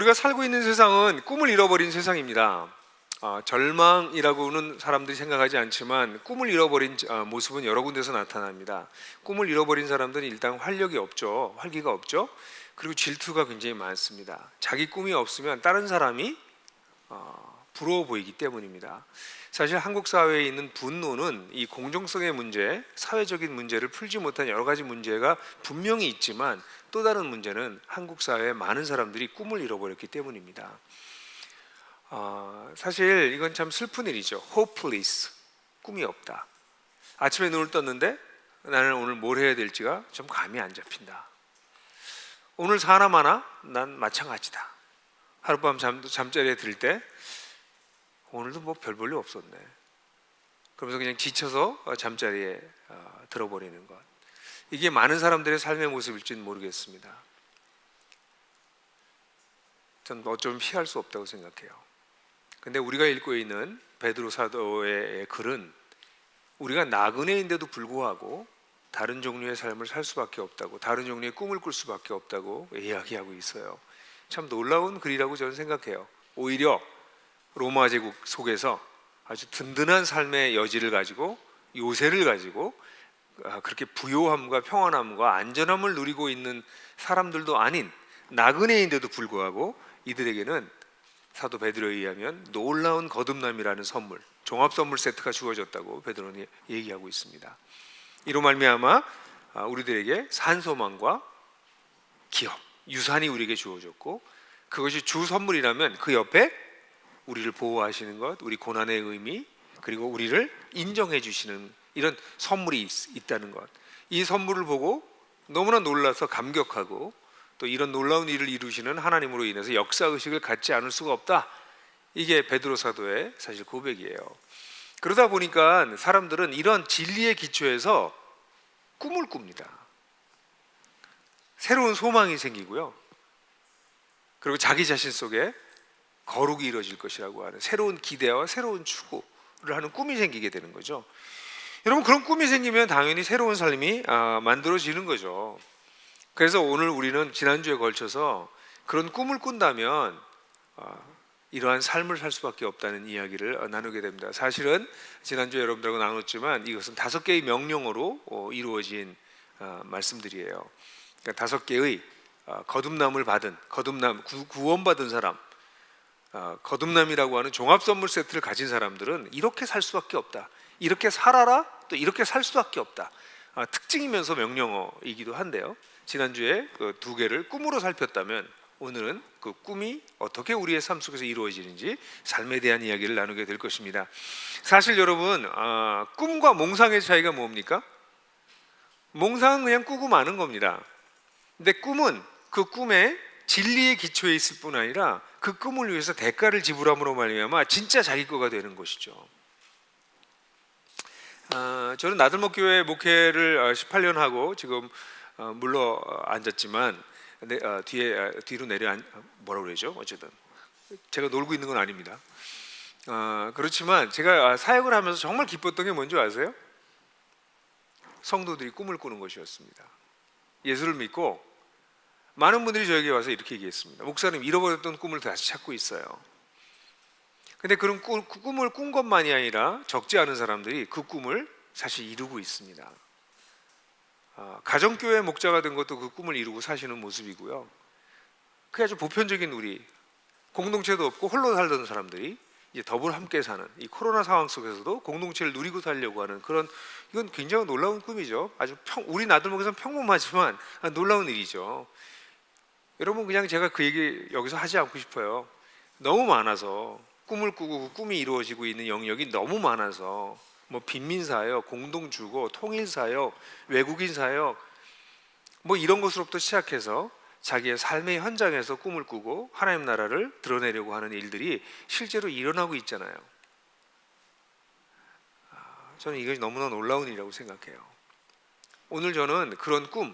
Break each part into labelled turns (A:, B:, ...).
A: 우리가 살고 있는 세상은 꿈을 잃어버린 세상입니다. 절망이라고는 사람들이 생각하지 않지만 꿈을 잃어버린 모습은 여러 군데서 나타납니다. 꿈을 잃어버린 사람들은 일단 활력이 없죠. 활기가 없죠. 그리고 질투가 굉장히 많습니다. 자기 꿈이 없으면 다른 사람이 부러워 보이기 때문입니다. 사실 한국 사회에 있는 분노는 이 공정성의 문제, 사회적인 문제를 풀지 못한 여러 가지 문제가 분명히 있지만 또 다른 문제는 한국 사회의 많은 사람들이 꿈을 잃어버렸기 때문입니다. 사실 이건 참 슬픈 일이죠. hopeless, 꿈이 없다. 아침에 눈을 떴는데 나는 오늘 뭘 해야 될지가 좀 감이 안 잡힌다. 오늘 사나마나 난 마찬가지다. 하룻밤 잠자리에 들 때 오늘도 뭐 별 볼 일 없었네. 그러면서 그냥 지쳐서 잠자리에 들어버리는 것. 이게 많은 사람들의 삶의 모습일지는 모르겠습니다. 저는 어쩌면 피할 수 없다고 생각해요. 근데 우리가 읽고 있는 베드로 사도의 글은 우리가 나그네인데도 불구하고 다른 종류의 삶을 살 수밖에 없다고, 다른 종류의 꿈을 꿀 수밖에 없다고 이야기하고 있어요. 참 놀라운 글이라고 저는 생각해요. 오히려 로마 제국 속에서 아주 든든한 삶의 여지를 가지고, 요새를 가지고 그렇게 부요함과 평안함과 안전함을 누리고 있는 사람들도 아닌 나그네인데도 불구하고 이들에게는 사도 베드로에 의하면 놀라운 거듭남이라는 선물, 종합 선물 세트가 주어졌다고 베드로는 얘기하고 있습니다. 이로 말미암아 우리들에게 산소망과 기업, 유산이 우리에게 주어졌고, 그것이 주 선물이라면 그 옆에 우리를 보호하시는 것, 우리 고난의 의미, 그리고 우리를 인정해 주시는 이런 선물이 있다는 것. 이 선물을 보고 너무나 놀라서 감격하고 또 이런 놀라운 일을 이루시는 하나님으로 인해서 역사의식을 갖지 않을 수가 없다. 이게 베드로 사도의 사실 고백이에요. 그러다 보니까 사람들은 이런 진리의 기초에서 꿈을 꿉니다. 새로운 소망이 생기고요. 그리고 자기 자신 속에 거룩이 이루어질 것이라고 하는 새로운 기대와 새로운 추구를 하는 꿈이 생기게 되는 거죠. 여러분, 그런 꿈이 생기면 당연히 새로운 삶이 만들어지는 거죠. 그래서 오늘 우리는 지난주에 걸쳐서 그런 꿈을 꾼다면 이러한 삶을 살 수밖에 없다는 이야기를 나누게 됩니다. 사실은 지난주에 여러분들하고 나눴지만 이것은 5개의 명령어로 이루어진 말씀들이에요. 그러니까 5개의 거듭남을 받은, 구원받은 사람, 거듭남이라고 하는 종합 선물 세트를 가진 사람들은 이렇게 살 수밖에 없다. 이렇게 살아라, 또 이렇게 살 수밖에 없다. 특징이면서 명령어이기도 한데요. 지난주에 그 2개를 꿈으로 살폈다면 오늘은 그 꿈이 어떻게 우리의 삶 속에서 이루어지는지 삶에 대한 이야기를 나누게 될 것입니다. 사실 여러분, 꿈과 몽상의 차이가 뭡니까? 몽상은 그냥 꾸고 마는 겁니다. 근데 꿈은 그 꿈에 진리의 기초에 있을 뿐 아니라 그 꿈을 위해서 대가를 지불함으로 말미암아 진짜 자기 거가 되는 것이죠. 저는 나들목교회 목회를 18년 하고 지금 물러 앉았지만 뒤로 내려 뭐라고 그러죠? 어쨌든 제가 놀고 있는 건 아닙니다. 그렇지만 제가 사역을 하면서 정말 기뻤던 게 뭔지 아세요? 성도들이 꿈을 꾸는 것이었습니다. 예수를 믿고 많은 분들이 저에게 와서 이렇게 얘기했습니다. 목사님, 잃어버렸던 꿈을 다시 찾고 있어요. 근데 그런 꿈을 꾼 것만이 아니라 적지 않은 사람들이 그 꿈을 사실 이루고 있습니다. 가정교회 목자가 된 것도 그 꿈을 이루고 사시는 모습이고요. 그게 아주 보편적인 우리, 공동체도 없고 홀로 살던 사람들이 이제 더불어 함께 사는 이 코로나 상황 속에서도 공동체를 누리고 살려고 하는 그런, 이건 굉장히 놀라운 꿈이죠. 아주 우리 나들목에서는 평범하지만 놀라운 일이죠. 여러분, 그냥 제가 그 얘기 여기서 하지 않고 싶어요. 너무 많아서, 꿈을 꾸고 그 꿈이 이루어지고 있는 영역이 너무 많아서, 뭐 빈민사역, 공동주거, 통일사역, 외국인사역, 뭐 이런 것으로부터 시작해서 자기의 삶의 현장에서 꿈을 꾸고 하나님 나라를 드러내려고 하는 일들이 실제로 일어나고 있잖아요. 저는 이것이 너무나 놀라운 일이라고 생각해요. 오늘 저는 그런 꿈,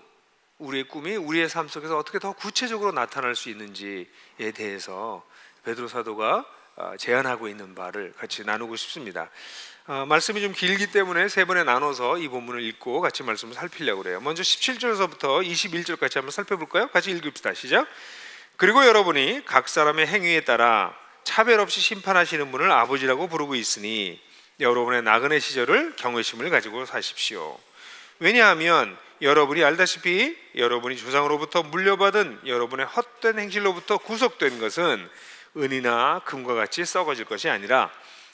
A: 우리의 꿈이 우리의 삶 속에서 어떻게 더 구체적으로 나타날 수 있는지에 대해서 베드로 사도가 제안하고 있는 바를 같이 나누고 싶습니다. 말씀이 좀 길기 때문에 3번에 나눠서 이 본문을 읽고 같이 말씀을 살피려고 그래요. 먼저 17절에서부터 21절까지 한번 살펴볼까요? 같이 읽읍시다. 시작. 그리고 여러분이 각 사람의 행위에 따라 차별 없이 심판하시는 분을 아버지라고 부르고 있으니 여러분의 나그네 시절을 경외심을 가지고 사십시오. 왜냐하면 여러분이 알다시피 여러분이 조상으로부터 물려받은 여러분의 헛된 행실로부터 구속된 것은 은이나 금과 같이 썩어질 것이 아니라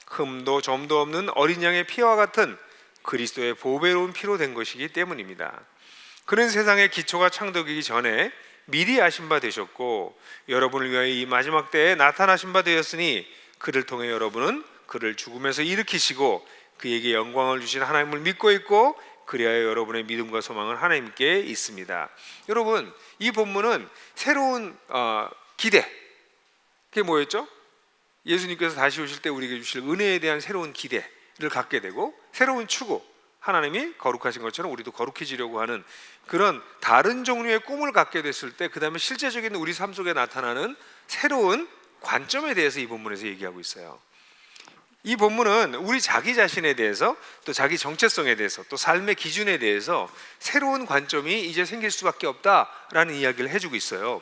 A: 흠도 점도 없는 어린 양의 피와 같은 그리스도의 보배로운 피로 된 것이기 때문입니다. 그는 세상의 기초가 창조되기 전에 미리 아신 바 되셨고 여러분을 위하여 이 마지막 때에 나타나신 바 되었으니 그를 통해 여러분은 그를 죽음에서 일으키시고 그에게 영광을 주신 하나님을 믿고 있고 그리하여 여러분의 믿음과 소망은 하나님께 있습니다. 여러분, 이 본문은 새로운 기대, 그게 뭐였죠? 예수님께서 다시 오실 때 우리에게 주실 은혜에 대한 새로운 기대를 갖게 되고 새로운 추구, 하나님이 거룩하신 것처럼 우리도 거룩해지려고 하는 그런 다른 종류의 꿈을 갖게 됐을 때 그 다음에 실제적인 우리 삶 속에 나타나는 새로운 관점에 대해서 이 본문에서 얘기하고 있어요. 이 본문은 우리 자기 자신에 대해서 또 자기 정체성에 대해서 또 삶의 기준에 대해서 새로운 관점이 이제 생길 수밖에 없다라는 이야기를 해주고 있어요.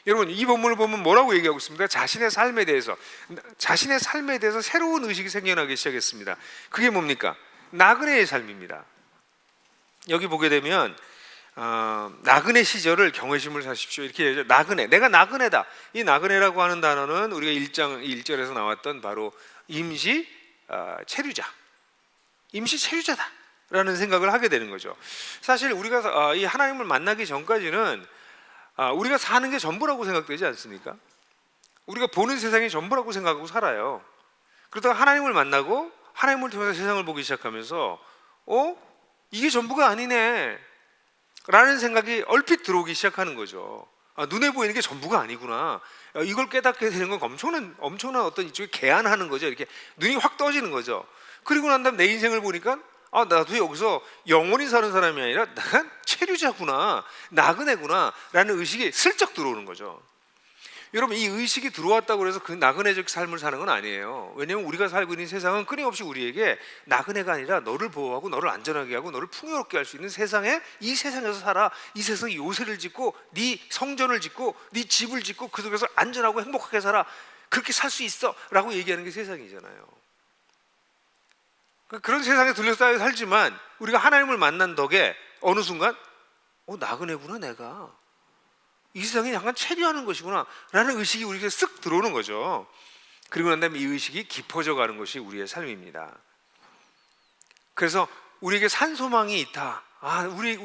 A: 여러분, 이 본문을 보면 뭐라고 얘기하고 있습니까? 자신의 삶에 대해서 새로운 의식이 생겨나기 시작했습니다. 그게 뭡니까? 나그네의 삶입니다. 여기 보게 되면 나그네 시절을 경외심을 사십시오 이렇게 얘기하죠. 나그네, 내가 나그네다. 이 나그네라고 하는 단어는 우리가 1장 1절에서 나왔던 바로 임시 체류자다라는 생각을 하게 되는 거죠. 사실 우리가 이 하나님을 만나기 전까지는 우리가 사는 게 전부라고 생각되지 않습니까? 우리가 보는 세상이 전부라고 생각하고 살아요. 그러다가 하나님을 만나고 하나님을 통해서 세상을 보기 시작하면서 이게 전부가 아니네 라는 생각이 얼핏 들어오기 시작하는 거죠. 눈에 보이는 게 전부가 아니구나. 이걸 깨닫게 되는 건 엄청난 어떤 이쪽에 개안하는 거죠. 이렇게 눈이 확 떠지는 거죠. 그리고 난 다음 내 인생을 보니까 나도 여기서 영원히 사는 사람이 아니라 내가 체류자구나, 나그네구나 라는 의식이 슬쩍 들어오는 거죠. 여러분, 이 의식이 들어왔다고 해서 그 나그네적 삶을 사는 건 아니에요. 왜냐하면 우리가 살고 있는 세상은 끊임없이 우리에게 나그네가 아니라 너를 보호하고 너를 안전하게 하고 너를 풍요롭게 할 수 있는 이 세상에서 살아. 이 세상에 요새를 짓고 네 성전을 짓고 네 집을 짓고 그 속에서 안전하고 행복하게 살아. 그렇게 살 수 있어 라고 얘기하는 게 세상이잖아요. 그런 세상에 둘러싸여 살지만 우리가 하나님을 만난 덕에 어느 순간 나그네구나, 내가 이 세상에 약간 체류하는 것이구나 라는 의식이 우리에게 쓱 들어오는 거죠. 그리고 난 다음에 이 의식이 깊어져 가는 것이 우리의 삶입니다. 그래서 우리에게 산 소망이 있다.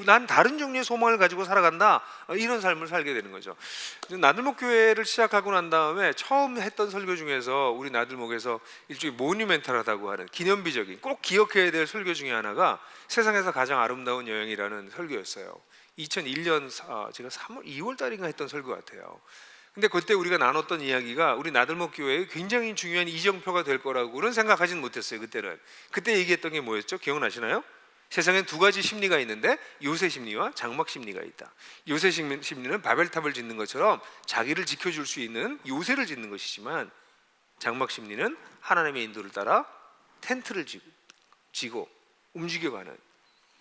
A: 난 다른 종류의 소망을 가지고 살아간다. 이런 삶을 살게 되는 거죠. 나들목 교회를 시작하고 난 다음에 처음 했던 설교 중에서 우리 나들목에서 일종의 모뉴멘탈하다고 하는 기념비적인 꼭 기억해야 될 설교 중에 하나가 세상에서 가장 아름다운 여행이라는 설교였어요. 2001년 제가 2월 달인가 했던 설교 같아요. 근데 그때 우리가 나눴던 이야기가 우리 나들목 교회에 굉장히 중요한 이정표가 될 거라고는 생각하지는 못했어요. 그때 얘기했던 게 뭐였죠? 기억나시나요? 세상엔 두 가지 심리가 있는데 요새 심리와 장막 심리가 있다. 요새 심리는 바벨탑을 짓는 것처럼 자기를 지켜줄 수 있는 요새를 짓는 것이지만 장막 심리는 하나님의 인도를 따라 텐트를 지고 움직여가는,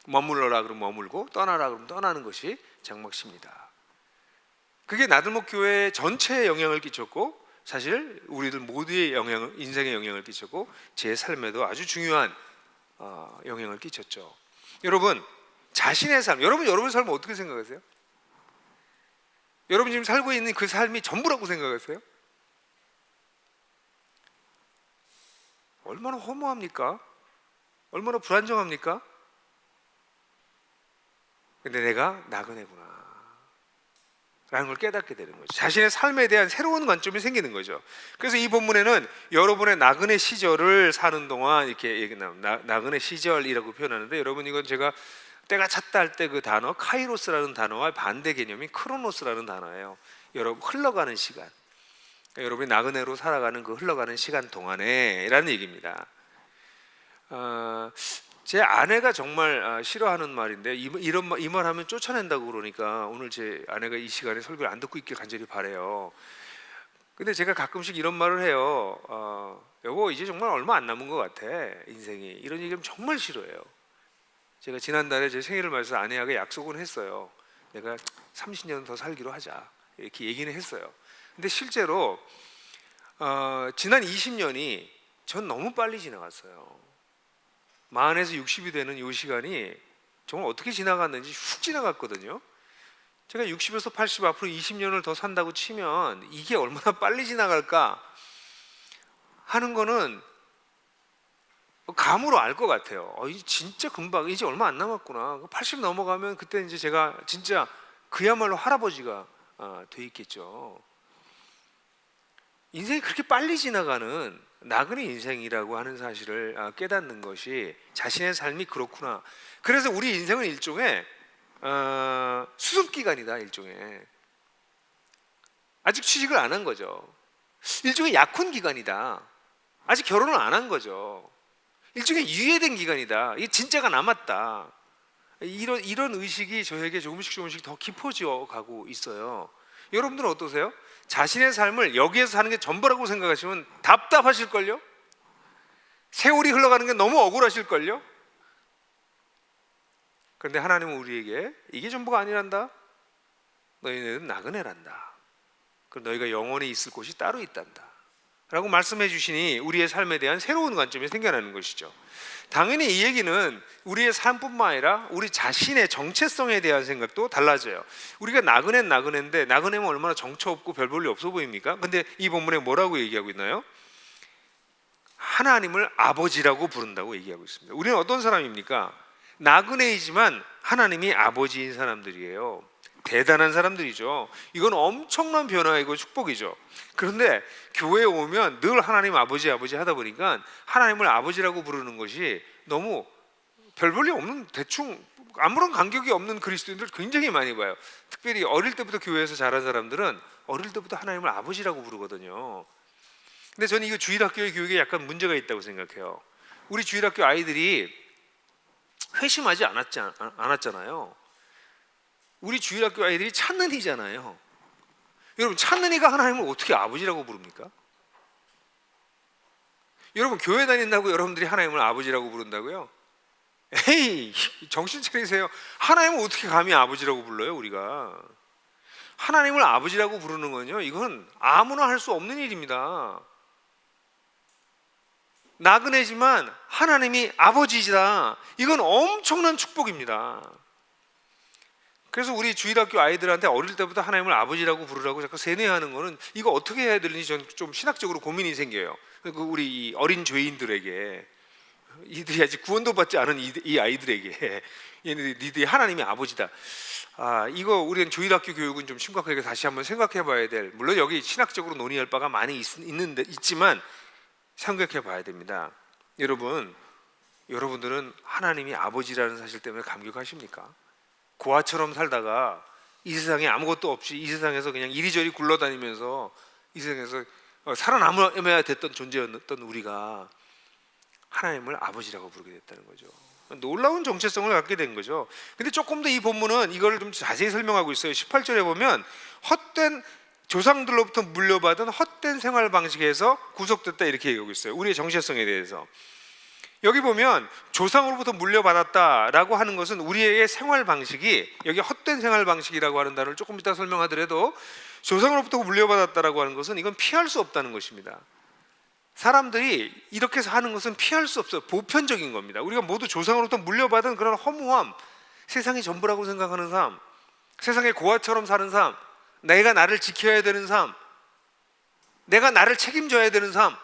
A: 머물러라 그러면 머물고 떠나라 그러면 떠나는 것이 장막 심리다. 그게 나들목 교회 전체에 영향을 끼쳤고 사실 우리들 모두의 인생에 영향을 끼쳤고 제 삶에도 아주 중요한 영향을 끼쳤죠. 여러분, 자신의 삶, 여러분 삶을 어떻게 생각하세요? 여러분 지금 살고 있는 그 삶이 전부라고 생각하세요? 얼마나 허무합니까? 얼마나 불안정합니까? 근데 내가 나그네구나 라는 걸 깨닫게 되는 거죠. 자신의 삶에 대한 새로운 관점이 생기는 거죠. 그래서 이 본문에는 여러분의 나그네 시절을 사는 동안 이렇게 얘기 나옵니다. 나그네 시절이라고 표현하는데 여러분, 이건 제가 때가 찼다 할 때 그 단어 카이로스라는 단어와 반대 개념이 크로노스라는 단어예요. 여러분, 흘러가는 시간, 그러니까 여러분이 나그네로 살아가는 그 흘러가는 시간 동안에 라는 얘기입니다. 제 아내가 정말 싫어하는 말인데 이 말 하면 쫓아낸다고 그러니까 오늘 제 아내가 이 시간에 설교를 안 듣고 있길 간절히 바래요. 근데 제가 가끔씩 이런 말을 해요. 여보, 이제 정말 얼마 안 남은 것 같아, 인생이. 이런 얘기하면 정말 싫어해요. 제가 지난달에 제 생일을 맞아서 아내에게 약속은 했어요. 내가 30년 더 살기로 하자 이렇게 얘기는 했어요. 근데 실제로 지난 20년이 전 너무 빨리 지나갔어요. 40에서 60이 되는 이 시간이 정말 어떻게 지나갔는지 훅 지나갔거든요. 제가 60에서 80 앞으로 20년을 더 산다고 치면 이게 얼마나 빨리 지나갈까 하는 거는 감으로 알 것 같아요. 이제 진짜 금방, 이제 얼마 안 남았구나. 80 넘어가면 그때 이제 제가 진짜 그야말로 할아버지가 돼 있겠죠. 인생이 그렇게 빨리 지나가는 나그네 인생이라고 하는 사실을 깨닫는 것이 자신의 삶이 그렇구나. 그래서 우리 인생은 일종의 수습기간이다. 일종의 아직 취직을 안 한 거죠. 일종의 약혼 기간이다. 아직 결혼을 안 한 거죠. 일종의 유예된 기간이다. 이게 진짜가 남았다. 이런 의식이 저에게 조금씩 더 깊어져 가고 있어요. 여러분들은 어떠세요? 자신의 삶을 여기에서 사는 게 전부라고 생각하시면 답답하실걸요? 세월이 흘러가는 게 너무 억울하실걸요? 그런데 하나님은 우리에게 이게 전부가 아니란다. 너희는 나그네란다. 그럼 너희가 영원히 있을 곳이 따로 있단다 라고 말씀해 주시니 우리의 삶에 대한 새로운 관점이 생겨나는 것이죠. 당연히 이 얘기는 우리의 삶뿐만 아니라 우리 자신의 정체성에 대한 생각도 달라져요. 우리가 나그네인데 나그네면 얼마나 정처 없고 별 볼일 없어 보입니까? 근데 이 본문에 뭐라고 얘기하고 있나요? 하나님을 아버지라고 부른다고 얘기하고 있습니다. 우리는 어떤 사람입니까? 나그네이지만 하나님이 아버지인 사람들이에요. 대단한 사람들이죠. 이건 엄청난 변화이고 축복이죠. 그런데 교회에 오면 늘 하나님 아버지 하다 보니까 하나님을 아버지라고 부르는 것이 너무 별 볼일 없는, 대충 아무런 간격이 없는 그리스도인들 굉장히 많이 봐요. 특별히 어릴 때부터 교회에서 자란 사람들은 어릴 때부터 하나님을 아버지라고 부르거든요. 근데 저는 이거 주일학교의 교육에 약간 문제가 있다고 생각해요. 우리 주일학교 아이들이 회심하지 않았잖아요. 우리 주일학교 아이들이 찾는 이잖아요. 여러분, 찾는 이가 하나님을 어떻게 아버지라고 부릅니까? 여러분, 교회 다닌다고 여러분들이 하나님을 아버지라고 부른다고요? 에이, 정신 차리세요. 하나님을 어떻게 감히 아버지라고 불러요? 우리가 하나님을 아버지라고 부르는 건요, 이건 아무나 할 수 없는 일입니다. 나그네지만 하나님이 아버지시다. 이건 엄청난 축복입니다. 그래서 우리 주일학교 아이들한테 어릴 때부터 하나님을 아버지라고 부르라고 자꾸 세뇌하는 거는 이거 어떻게 해야 되는지 저는 좀 신학적으로 고민이 생겨요. 우리 어린 죄인들에게, 이들이 아직 구원도 받지 않은 이 아이들에게 니들이 하나님이 아버지다. 이거 우리는 주일학교 교육은 좀 심각하게 다시 한번 생각해 봐야 될, 물론 여기 신학적으로 논의할 바가 많이 있지만 생각해 봐야 됩니다. 여러분들은 하나님이 아버지라는 사실 때문에 감격하십니까? 고아처럼 살다가 이 세상에 아무것도 없이 이 세상에서 그냥 이리저리 굴러다니면서 이 세상에서 살아남아야 됐던 존재였던 우리가 하나님을 아버지라고 부르게 됐다는 거죠. 놀라운 정체성을 갖게 된 거죠. 근데 조금 더 이 본문은 이걸 좀 자세히 설명하고 있어요. 18절에 보면 헛된 조상들로부터 물려받은 헛된 생활 방식에서 구속됐다 이렇게 얘기하고 있어요. 우리의 정체성에 대해서. 여기 보면 조상으로부터 물려받았다라고 하는 것은 우리의 생활 방식이, 여기 헛된 생활 방식이라고 하는 단어를 조금 이따 설명하더라도 조상으로부터 물려받았다라고 하는 것은 이건 피할 수 없다는 것입니다. 사람들이 이렇게 하는 것은 피할 수 없어요. 보편적인 겁니다. 우리가 모두 조상으로부터 물려받은 그런 허무함, 세상이 전부라고 생각하는 삶, 세상의 고아처럼 사는 삶, 내가 나를 지켜야 되는 삶, 내가 나를 책임져야 되는 삶,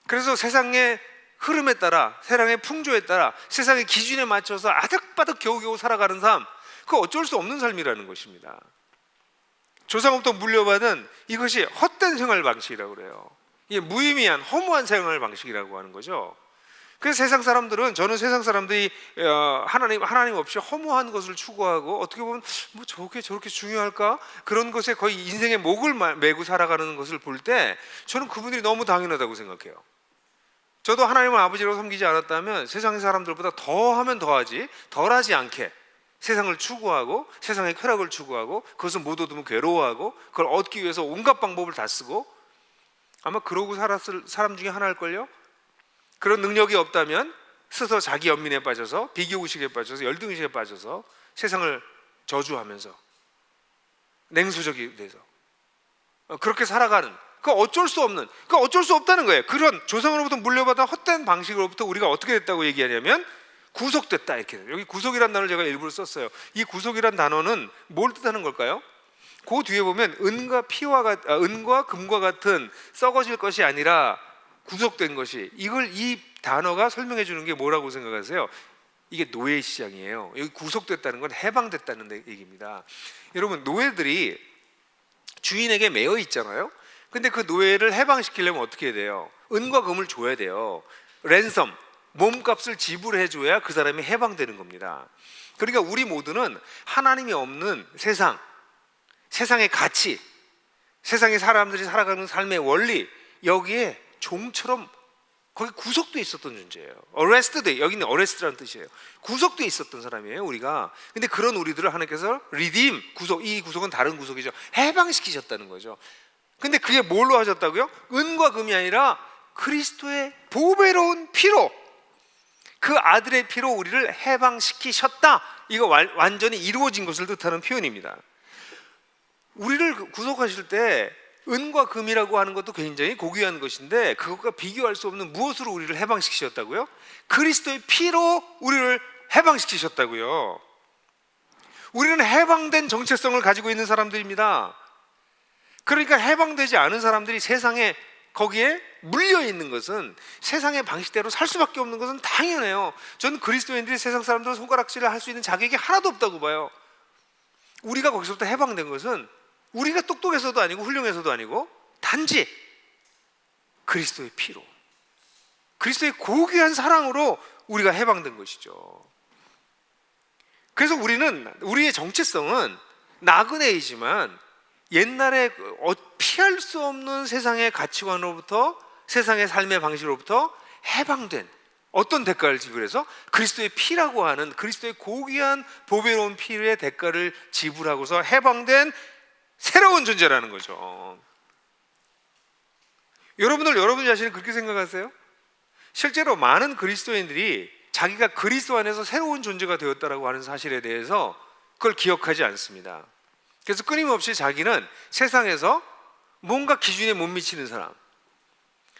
A: 그래서 세상의 흐름에 따라, 세상의 풍조에 따라, 세상의 기준에 맞춰서 아득바득 겨우겨우 살아가는 삶, 그거 어쩔 수 없는 삶이라는 것입니다. 조상부터 물려받은 이것이 헛된 생활 방식이라고 그래요. 이게 무의미한 허무한 생활 방식이라고 하는 거죠. 그래서 세상 사람들은, 저는 세상 사람들이 하나님 없이 허무한 것을 추구하고 어떻게 보면 뭐 저게 저렇게 중요할까? 그런 것에 거의 인생의 목을 메고 살아가는 것을 볼 때 저는 그분들이 너무 당연하다고 생각해요. 저도 하나님을 아버지로 섬기지 않았다면 세상 사람들보다 더하면 더하지, 덜하지 않게 세상을 추구하고 세상의 쾌락을 추구하고 그것을 못 얻으면 괴로워하고 그걸 얻기 위해서 온갖 방법을 다 쓰고, 아마 그러고 살았을 사람 중에 하나일걸요. 그런 능력이 없다면 스스로 자기 연민에 빠져서, 비교의식에 빠져서, 열등의식에 빠져서 세상을 저주하면서 냉소적이 돼서 그렇게 살아가는, 그 어쩔 수 없는, 그 어쩔 수 없다는 거예요. 그런 조상으로부터 물려받은 헛된 방식으로부터 우리가 어떻게 됐다고 얘기하냐면 구속됐다, 이렇게. 여기 구속이라는 단어를 제가 일부러 썼어요. 이 구속이라는 단어는 뭘 뜻하는 걸까요? 그 뒤에 보면 은과 금과 같은 썩어질 것이 아니라 구속된 것이, 이걸 이 단어가 설명해 주는 게 뭐라고 생각하세요? 이게 노예의 시장이에요. 여기 구속됐다는 건 해방됐다는 얘기입니다. 여러분, 노예들이 주인에게 매여 있잖아요. 근데 그 노예를 해방시키려면 어떻게 해야 돼요? 은과 금을 줘야 돼요. 랜섬, 몸값을 지불해 줘야 그 사람이 해방되는 겁니다. 그러니까 우리 모두는 하나님이 없는 세상, 세상의 가치, 세상의 사람들이 살아가는 삶의 원리, 여기에 종처럼 거기 구속돼 있었던 존재예요. arrested, 여기는 arrest라는 뜻이에요. 구속돼 있었던 사람이에요, 우리가. 근데 그런 우리들을 하나님께서 redeem, 구속, 이 구속은 다른 구속이죠. 해방시키셨다는 거죠. 근데 그게 뭘로 하셨다고요? 은과 금이 아니라 그리스도의 보배로운 피로, 그 아들의 피로 우리를 해방시키셨다. 이거 완전히 이루어진 것을 뜻하는 표현입니다. 우리를 구속하실 때 은과 금이라고 하는 것도 굉장히 고귀한 것인데 그것과 비교할 수 없는 무엇으로 우리를 해방시키셨다고요? 그리스도의 피로 우리를 해방시키셨다고요. 우리는 해방된 정체성을 가지고 있는 사람들입니다. 그러니까 해방되지 않은 사람들이 세상에 거기에 물려 있는 것은, 세상의 방식대로 살 수밖에 없는 것은 당연해요. 저는 그리스도인들이 세상 사람들을 손가락질을 할 수 있는 자격이 하나도 없다고 봐요. 우리가 거기서부터 해방된 것은 우리가 똑똑해서도 아니고 훌륭해서도 아니고 단지 그리스도의 피로, 그리스도의 고귀한 사랑으로 우리가 해방된 것이죠. 그래서 우리의 정체성은 나그네이지만 옛날에 피할 수 없는 세상의 가치관으로부터, 세상의 삶의 방식으로부터 해방된, 어떤 대가를 지불해서 그리스도의 피라고 하는 그리스도의 고귀한 보배로운 피의 대가를 지불하고서 해방된 새로운 존재라는 거죠. 여러분 자신을 그렇게 생각하세요? 실제로 많은 그리스도인들이 자기가 그리스도 안에서 새로운 존재가 되었다라고 하는 사실에 대해서 그걸 기억하지 않습니다. 그래서 끊임없이 자기는 세상에서 뭔가 기준에 못 미치는 사람,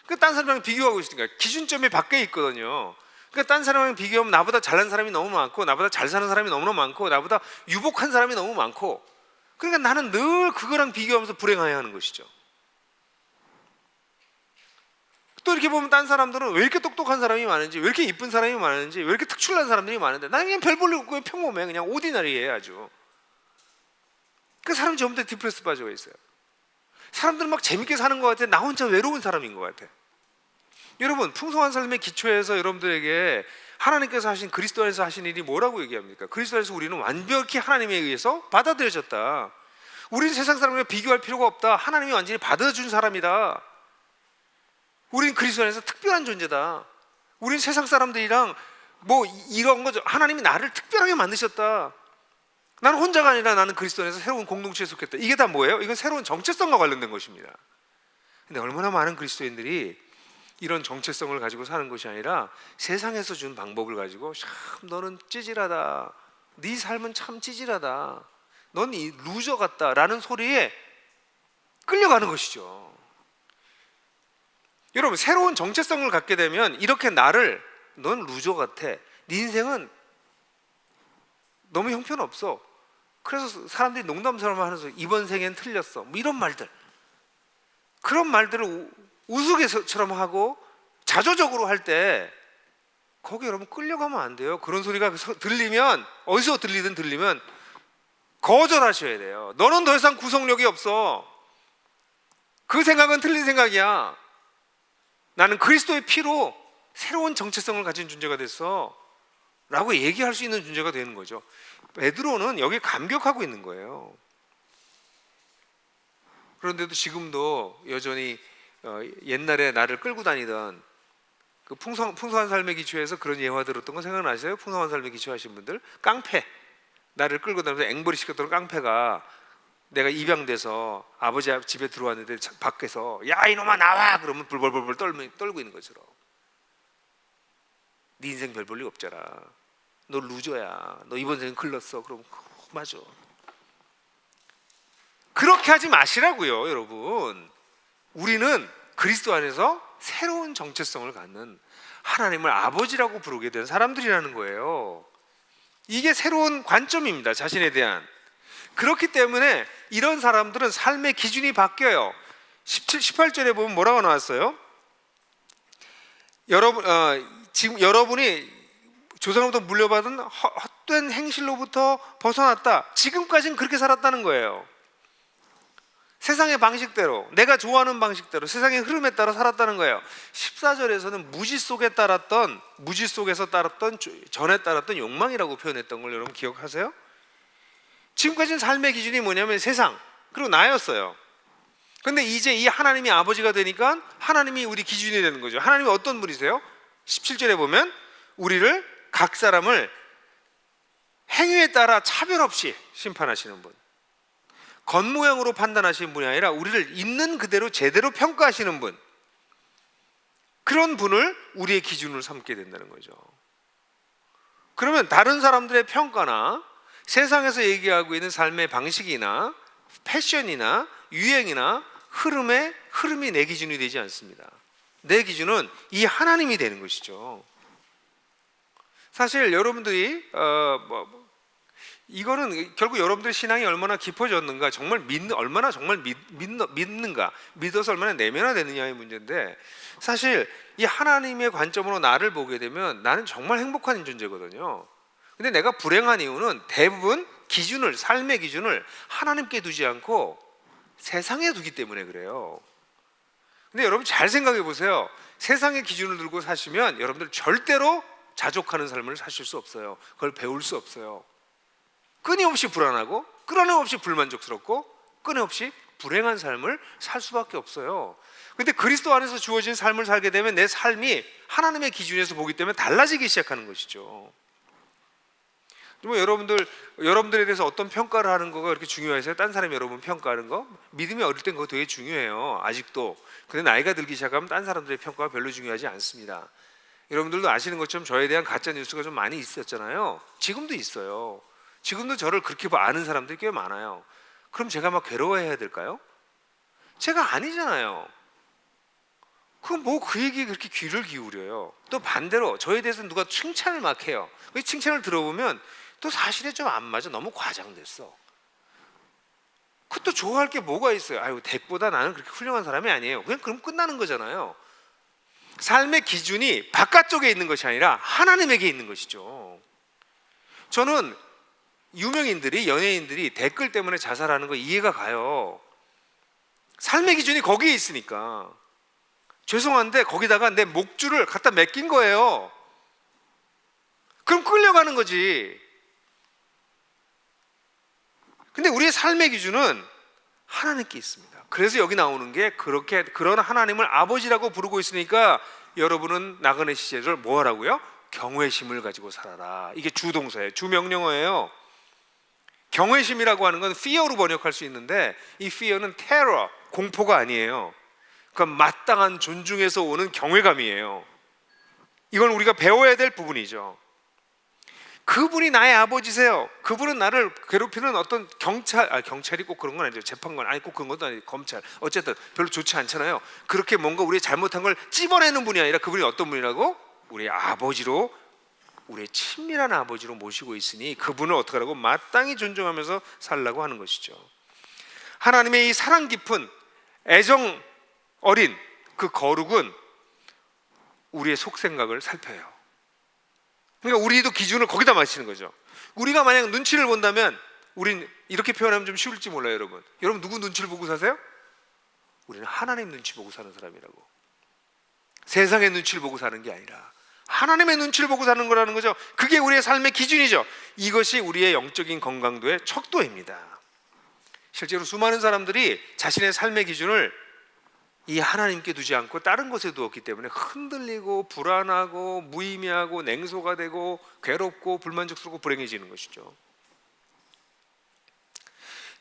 A: 그 딴 사람이랑 비교하고 있으니까 기준점이 밖에 있거든요. 그러니까 딴 사람이랑 비교하면 나보다 잘난 사람이 너무 많고, 나보다 잘 사는 사람이 너무나 많고, 나보다 유복한 사람이 너무 많고, 그러니까 나는 늘 그거랑 비교하면서 불행해야 하는 것이죠. 또 이렇게 보면 딴 사람들은 왜 이렇게 똑똑한 사람이 많은지, 왜 이렇게 이쁜 사람이 많은지, 왜 이렇게 특출난 사람들이 많은데 나는 그냥 별 볼 일 없고 평범해, 그냥 오디너리해 아주. 그 사람 전부 다 디프레스 빠져 있어요. 사람들은 막 재밌게 사는 것 같아. 나 혼자 외로운 사람인 것 같아. 여러분, 풍성한 삶의 기초에서 여러분들에게 하나님께서 하신, 그리스도 안에서 하신 일이 뭐라고 얘기합니까? 그리스도 안에서 우리는 완벽히 하나님에 의해서 받아들여졌다. 우리는 세상 사람과 비교할 필요가 없다. 하나님이 완전히 받아준 사람이다. 우리는 그리스도 안에서 특별한 존재다. 우리는 세상 사람들이랑 뭐 이런 거죠. 하나님이 나를 특별하게 만드셨다. 나는 혼자가 아니라 나는 그리스도 안에서 새로운 공동체에 속했다. 이게 다 뭐예요? 이건 새로운 정체성과 관련된 것입니다. 근데 얼마나 많은 그리스도인들이 이런 정체성을 가지고 사는 것이 아니라 세상에서 준 방법을 가지고, 참 너는 찌질하다, 네 삶은 참 찌질하다, 넌 이 루저 같다 라는 소리에 끌려가는 것이죠. 여러분, 새로운 정체성을 갖게 되면 이렇게 나를, 넌 루저 같아, 네 인생은 너무 형편없어, 그래서 사람들이 농담처럼 하면서 이번 생엔 틀렸어, 뭐 이런 말들, 그런 말들을 우스갯소리처럼 하고 자조적으로 할 때 거기 여러분 끌려가면 안 돼요. 그런 소리가 들리면, 어디서 들리면 거절하셔야 돼요. 너는 더 이상 구속력이 없어. 그 생각은 틀린 생각이야. 나는 그리스도의 피로 새로운 정체성을 가진 존재가 됐어 라고 얘기할 수 있는 존재가 되는 거죠. 베드로는 여기에 감격하고 있는 거예요. 그런데도 지금도 여전히 옛날에 나를 끌고 다니던 그 풍성한 삶의 기초에서 그런 예화 들었던 거 생각나세요? 풍성한 삶의 기초 하신 분들, 깡패, 나를 끌고 다니면서 앵벌이 시켰던 깡패가, 내가 입양돼서 아버지 집에 들어왔는데 밖에서 야 이놈아 나와 그러면 불벌벌 떨고 있는 것처럼, 네 인생 별 볼 일 없잖아, 너 루저야, 너 이번 생은 글렀어. 그럼 맞아. 그렇게 하지 마시라고요, 여러분. 우리는 그리스도 안에서 새로운 정체성을 갖는 하나님을 아버지라고 부르게 된 사람들이라는 거예요. 이게 새로운 관점입니다, 자신에 대한. 그렇기 때문에 이런 사람들은 삶의 기준이 바뀌어요. 18절에 보면 뭐라고 나왔어요? 지금 여러분이 조상으로부터 물려받은 헛된 행실로부터 벗어났다. 지금까지는 그렇게 살았다는 거예요. 세상의 방식대로, 내가 좋아하는 방식대로, 세상의 흐름에 따라 살았다는 거예요. 14절에서는 무지 속에서 따랐던 전에 따랐던 욕망이라고 표현했던 걸 여러분 기억하세요? 지금까지는 삶의 기준이 뭐냐면 세상, 그리고 나였어요. 근데 이제 이 하나님이 아버지가 되니까 하나님이 우리 기준이 되는 거죠. 하나님이 어떤 분이세요? 17절에 보면 우리를, 각 사람을 행위에 따라 차별 없이 심판하시는 분, 겉모양으로 판단하시는 분이 아니라 우리를 있는 그대로 제대로 평가하시는 분, 그런 분을 우리의 기준으로 삼게 된다는 거죠. 그러면 다른 사람들의 평가나 세상에서 얘기하고 있는 삶의 방식이나 패션이나 유행이나 흐름이 내 기준이 되지 않습니다. 내 기준은 이 하나님이 되는 것이죠. 사실 여러분들이 이거는 결국 여러분들의 신앙이 얼마나 깊어졌는가, 얼마나 믿는가, 믿어서 얼마나 내면화되느냐의 문제인데, 사실 이 하나님의 관점으로 나를 보게 되면 나는 정말 행복한 존재거든요. 근데 내가 불행한 이유는 대부분 삶의 기준을 하나님께 두지 않고 세상에 두기 때문에 그래요. 근데 여러분 잘 생각해 보세요. 세상의 기준을 들고 사시면 여러분들 절대로 자족하는 삶을 사실 수 없어요. 그걸 배울 수 없어요. 끊임없이 불안하고, 끊임없이 불만족스럽고, 끊임없이 불행한 삶을 살 수밖에 없어요. 근데 그리스도 안에서 주어진 삶을 살게 되면 내 삶이 하나님의 기준에서 보기 때문에 달라지기 시작하는 것이죠. 뭐 여러분들에 대해서 어떤 평가를 하는 거가 그렇게 중요해서요? 딴 사람이 여러분 평가하는 거? 믿음이 어릴 땐 그거 되게 중요해요, 아직도. 근데 나이가 들기 시작하면 딴 사람들의 평가가 별로 중요하지 않습니다. 여러분들도 아시는 것처럼 저에 대한 가짜 뉴스가 좀 많이 있었잖아요. 지금도 있어요. 지금도 저를 그렇게 아는 사람들이 꽤 많아요. 그럼 제가 막 괴로워해야 될까요? 제가 아니잖아요. 그럼 뭐 그 얘기에 그렇게 귀를 기울여요. 또 반대로 저에 대해서 누가 칭찬을 막 해요. 그 칭찬을 들어보면 또 사실에 좀 안 맞아. 너무 과장됐어. 그것도 좋아할 게 뭐가 있어요? 아유, 댁보다 나는 그렇게 훌륭한 사람이 아니에요. 그럼 끝나는 거잖아요. 삶의 기준이 바깥쪽에 있는 것이 아니라 하나님에게 있는 것이죠. 저는 연예인들이 댓글 때문에 자살하는 거 이해가 가요. 삶의 기준이 거기에 있으니까. 죄송한데 거기다가 내 목줄을 갖다 맡긴 거예요. 그럼 끌려가는 거지. 근데 우리의 삶의 기준은 하나님께 있습니다. 그래서 여기 나오는 게 그런 하나님을 아버지라고 부르고 있으니까 여러분은 나그네 시절을 뭐 하라고요? 경외심을 가지고 살아라. 이게 주동사예요. 주명령어예요. 경외심이라고 하는 건 fear로 번역할 수 있는데, 이 fear는 terror, 공포가 아니에요. 그건 마땅한 존중에서 오는 경외감이에요. 이건 우리가 배워야 될 부분이죠. 그분이 나의 아버지세요. 그분은 나를 괴롭히는 어떤 경찰이 꼭 그런 건 아니죠. 재판관, 꼭 그런 것도 아니고 검찰, 어쨌든 별로 좋지 않잖아요. 그렇게 뭔가 우리의 잘못한 걸 찝어내는 분이 아니라 그분이 어떤 분이라고? 우리의 아버지로, 우리의 친밀한 아버지로 모시고 있으니 그분을 어떻게 하라고? 마땅히 존중하면서 살라고 하는 것이죠. 하나님의 이 사랑 깊은 애정 어린 그 거룩은 우리의 속생각을 살펴요. 그러니까 우리도 기준을 거기다 맞추는 거죠. 우리가 만약 눈치를 본다면, 우린 이렇게 표현하면 좀 쉬울지 몰라요. 여러분 누구 눈치를 보고 사세요? 우리는 하나님 눈치 보고 사는 사람이라고. 세상의 눈치를 보고 사는 게 아니라 하나님의 눈치를 보고 사는 거라는 거죠. 그게 우리의 삶의 기준이죠. 이것이 우리의 영적인 건강도의 척도입니다. 실제로 수많은 사람들이 자신의 삶의 기준을 이 하나님께 두지 않고 다른 곳에 두었기 때문에 흔들리고 불안하고 무의미하고 냉소가 되고 괴롭고 불만족스럽고 불행해지는 것이죠.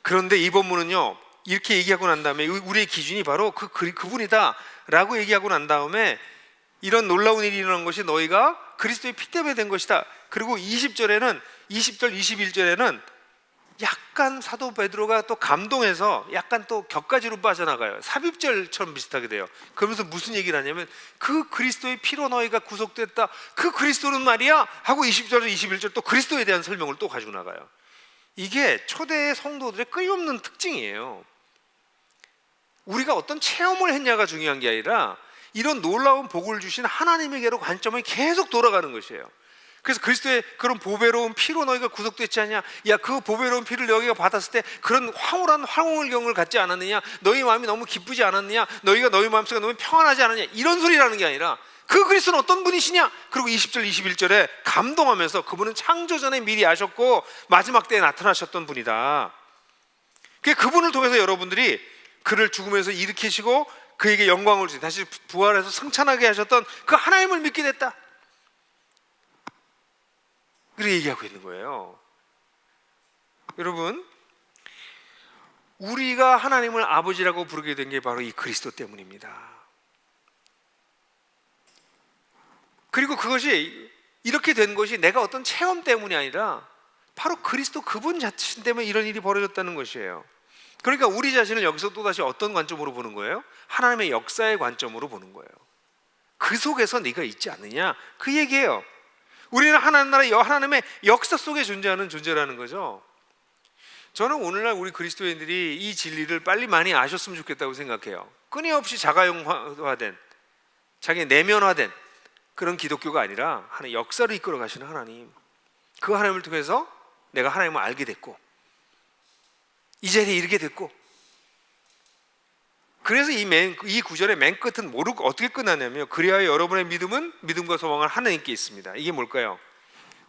A: 그런데 이 본문은요, 이렇게 얘기하고 난 다음에 우리의 기준이 바로 그분이다 라고 얘기하고 난 다음에, 이런 놀라운 일이 일어난 것이 너희가 그리스도의 피 때문에 된 것이다. 그리고 20절, 21절에는 약간 사도 베드로가 또 감동해서 약간 또 격가지로 빠져나가요. 삽입절처럼 비슷하게 돼요. 그러면서 무슨 얘기를 하냐면 그 그리스도의 피로 너희가 구속됐다. 그 그리스도는 말이야 하고 20절 21절 또 그리스도에 대한 설명을 또 가지고 나가요. 이게 초대 성도들의 끊임없는 특징이에요. 우리가 어떤 체험을 했냐가 중요한 게 아니라 이런 놀라운 복을 주신 하나님에게로 관점이 계속 돌아가는 것이에요. 그래서 그리스도의 그런 보배로운 피로 너희가 구속됐지 않냐? 야, 그 보배로운 피를 너희가 받았을 때 그런 황홀한 황홀경을 갖지 않았느냐? 너희 마음이 너무 기쁘지 않았느냐? 너희가 너희 마음속에 너무 평안하지 않았냐? 이런 소리라는 게 아니라 그 그리스도는 어떤 분이시냐? 그리고 20절 21절에 감동하면서 그분은 창조 전에 미리 아셨고 마지막 때에 나타나셨던 분이다. 그분을 통해서 여러분들이 그를 죽음에서 일으키시고 그에게 영광을 주시 다시 부활해서 승천하게 하셨던 그 하나님을 믿게 됐다. 그렇게 얘기하고 있는 거예요. 여러분, 우리가 하나님을 아버지라고 부르게 된 게 바로 이 그리스도 때문입니다. 그리고 그것이 이렇게 된 것이 내가 어떤 체험 때문이 아니라 바로 그리스도 그분 자신 때문에 이런 일이 벌어졌다는 것이에요. 그러니까 우리 자신을 여기서 또다시 어떤 관점으로 보는 거예요? 하나님의 역사의 관점으로 보는 거예요. 그 속에서 네가 있지 않느냐? 그 얘기예요. 우리는 하나님 나라의 하나님의 역사 속에 존재하는 존재라는 거죠. 저는 오늘날 우리 그리스도인들이 이 진리를 빨리 많이 아셨으면 좋겠다고 생각해요. 끊임없이 자가용화된, 자기 내면화된 그런 기독교가 아니라 하나의 역사를 이끌어 가시는 하나님, 그 하나님을 통해서 내가 하나님을 알게 됐고 이 자리에 이르게 됐고, 그래서 이 구절의 맨 끝은 모르고 어떻게 끝나냐면요, 그리하여 여러분의 믿음은 믿음과 소망을 하나님께 있습니다. 이게 뭘까요?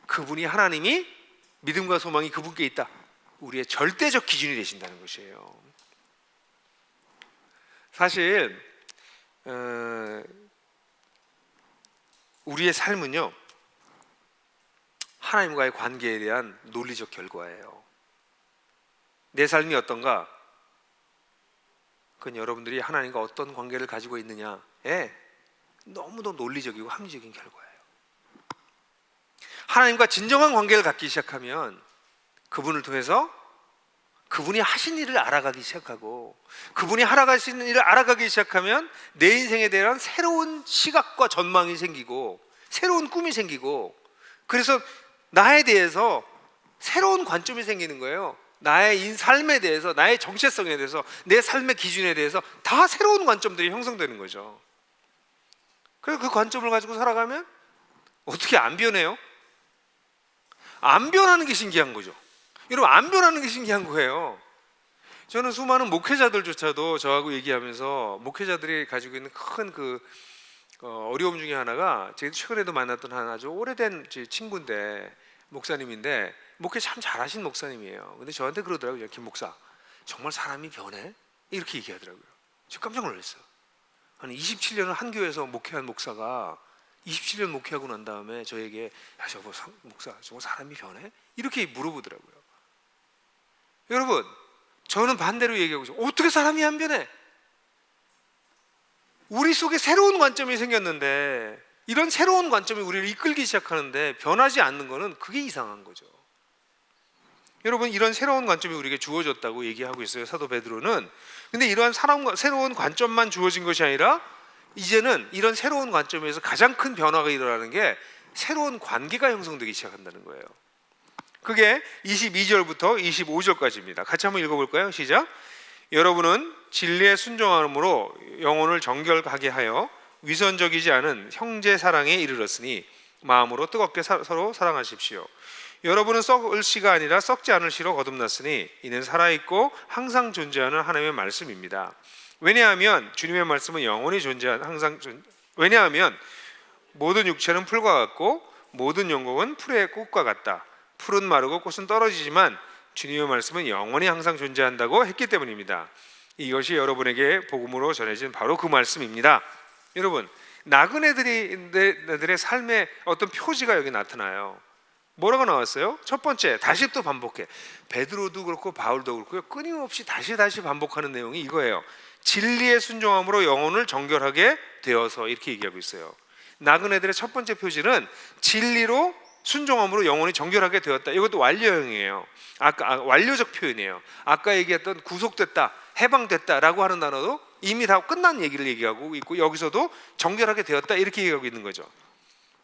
A: 그분이 하나님이 믿음과 소망이 그분께 있다. 우리의 절대적 기준이 되신다는 것이에요. 사실 우리의 삶은요, 하나님과의 관계에 대한 논리적 결과예요. 내 삶이 어떤가? 그건 여러분들이 하나님과 어떤 관계를 가지고 있느냐에 너무도 논리적이고 합리적인 결과예요. 하나님과 진정한 관계를 갖기 시작하면 그분을 통해서 그분이 하신 일을 알아가기 시작하고, 그분이 하신 일을 알아가기 시작하면 내 인생에 대한 새로운 시각과 전망이 생기고 새로운 꿈이 생기고, 그래서 나에 대해서 새로운 관점이 생기는 거예요. 나의 삶에 대해서, 나의 정체성에 대해서, 내 삶의 기준에 대해서 다 새로운 관점들이 형성되는 거죠. 그래서 그 관점을 가지고 살아가면 어떻게 안 변해요? 안 변하는 게 신기한 거죠. 여러분, 안 변하는 게 신기한 거예요. 저는 수많은 목회자들조차도 저하고 얘기하면서 목회자들이 가지고 있는 큰 어려움 중에 하나가, 제가 최근에도 만났던 한 아주 오래된 제 친구인데, 목사님인데 목회 참 잘하신 목사님이에요. 근데 저한테 그러더라고요. 김 목사, 정말 사람이 변해? 이렇게 얘기하더라고요. 저 깜짝 놀랐어요. 아니 27년을 한 교회에서 목회한 목사가 27년 목회하고 난 다음에 저에게, 야, 저거 목사, 저거 사람이 변해? 이렇게 물어보더라고요. 여러분, 저는 반대로 얘기하고 있어요. 어떻게 사람이 안 변해? 우리 속에 새로운 관점이 생겼는데, 이런 새로운 관점이 우리를 이끌기 시작하는데 변하지 않는 거는 그게 이상한 거죠. 여러분, 이런 새로운 관점이 우리에게 주어졌다고 얘기하고 있어요, 사도 베드로는. 근데 이러한 새로운 관점만 주어진 것이 아니라 이제는 이런 새로운 관점에서 가장 큰 변화가 일어나는 게 새로운 관계가 형성되기 시작한다는 거예요. 그게 22절부터 25절까지입니다. 같이 한번 읽어볼까요? 시작. 여러분은 진리에 순종함으로 영혼을 정결하게 하여 위선적이지 않은 형제 사랑에 이르렀으니 마음으로 뜨겁게 서로 사랑하십시오. 여러분은 썩을 씨가 아니라 썩지 않을 씨로 거듭났으니 이는 살아있고 항상 존재하는 하나님의 말씀입니다. 왜냐하면 주님의 말씀은 영원히 왜냐하면 모든 육체는 풀과 같고 모든 영광은 풀의 꽃과 같다. 풀은 마르고 꽃은 떨어지지만 주님의 말씀은 영원히 항상 존재한다고 했기 때문입니다. 이것이 여러분에게 복음으로 전해진 바로 그 말씀입니다. 여러분, 나그네들의 삶의 어떤 표지가 여기 나타나요. 뭐라고 나왔어요? 첫 번째, 다시 또 반복해. 베드로도 그렇고 바울도 그렇고요, 끊임없이 다시 반복하는 내용이 이거예요. 진리의 순종함으로 영혼을 정결하게 되어서, 이렇게 얘기하고 있어요. 나그네들의 첫 번째 표지는 진리로 순종함으로 영혼이 정결하게 되었다. 이것도 완료형이에요. 아까 완료적 표현이에요. 아까 얘기했던 구속됐다, 해방됐다라고 하는 단어도 이미 다 끝난 얘기를 얘기하고 있고, 여기서도 정결하게 되었다 이렇게 얘기하고 있는 거죠.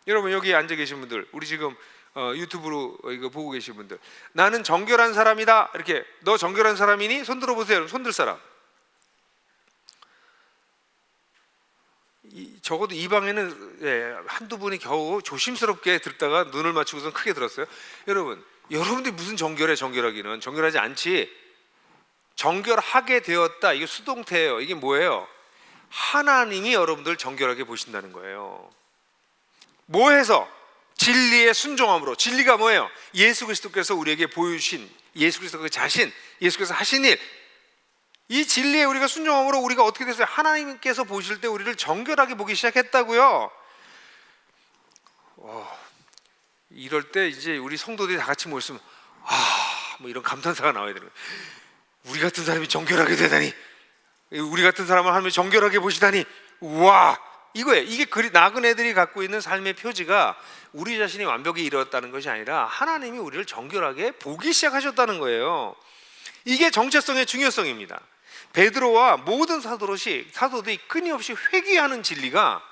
A: 여러분, 여기 앉아 계신 분들, 우리 지금 유튜브로 이거 보고 계신 분들, 나는 정결한 사람이다, 이렇게, 너 정결한 사람이니? 손 들어보세요. 여러분, 손 들 사람. 적어도 이 방에는 한두 분이 겨우 조심스럽게 듣다가 눈을 맞추고서 크게 들었어요. 여러분들이 무슨 정결하기는 정결하지 않지. 정결하게 되었다, 이게 수동태예요. 이게 뭐예요? 하나님이 여러분들 정결하게 보신다는 거예요. 뭐 해서? 진리에 순종함으로. 진리가 뭐예요? 예수 그리스도께서 우리에게 보여주신, 예수 그리스도 그 자신, 예수께서 하신 일, 이 진리에 우리가 순종함으로 우리가 어떻게 됐어요? 하나님께서 보실 때 우리를 정결하게 보기 시작했다고요. 이럴 때 이제 우리 성도들이 다 같이 모였으면 뭐 이런 감탄사가 나와야 되는 거예요. 우리 같은 사람이 정결하게 되다니, 우리 같은 사람을 하나님이 정결하게 보시다니, 와, 이거예요. 이게 나그네들이 갖고 있는 삶의 표지가 우리 자신이 완벽히 이루었다는 것이 아니라 하나님이 우리를 정결하게 보기 시작하셨다는 거예요. 이게 정체성의 중요성입니다. 베드로와 모든 사도들이 끊임없이 회귀하는 진리가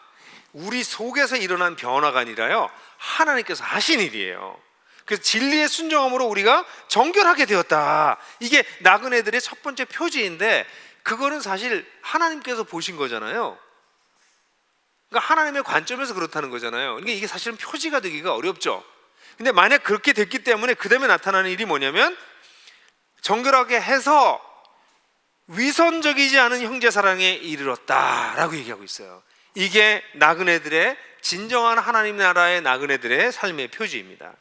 A: 우리 속에서 일어난 변화가 아니라요, 하나님께서 하신 일이에요. 그래서 진리의 순종함으로 우리가 정결하게 되었다. 이게 나그네들의 첫 번째 표지인데, 그거는 사실 하나님께서 보신 거잖아요. 그러니까 하나님의 관점에서 그렇다는 거잖아요. 그러니까 이게 사실은 표지가 되기가 어렵죠. 근데 만약 그렇게 됐기 때문에 그 다음에 나타나는 일이 뭐냐면, 정결하게 해서 위선적이지 않은 형제 사랑에 이르렀다라고 얘기하고 있어요. 이게 나그네들의, 진정한 하나님 나라의 나그네들의 삶의 표지입니다.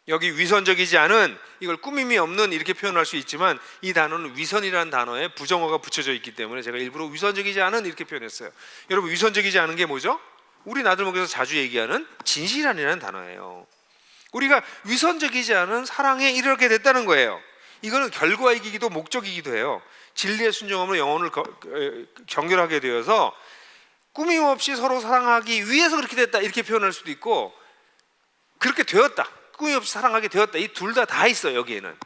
A: 여기 위선적이지 않은, 이걸 꾸밈이 없는 이렇게 표현할 수 있지만, 이 단어는 위선이라는 단어에 부정어가 붙여져 있기 때문에 제가 일부러 위선적이지 않은 이렇게 표현했어요. 여러분, 위선적이지 않은 게 뭐죠? 우리 나들목에서 자주 얘기하는 진실한이라는 단어예요. 우리가 위선적이지 않은 사랑에 이르게 됐다는 거예요. 이거는 결과이기도 목적이기도 해요. 진리의 순종함으로 영혼을 정결하게 되어서 꾸밈 없이 서로 사랑하기 위해서 그렇게 됐다, 이렇게 표현할 수도 있고, 그렇게 되었다, 꾸밈 없이 사랑하게 되었다, 이 둘 다 있어요. 여기에는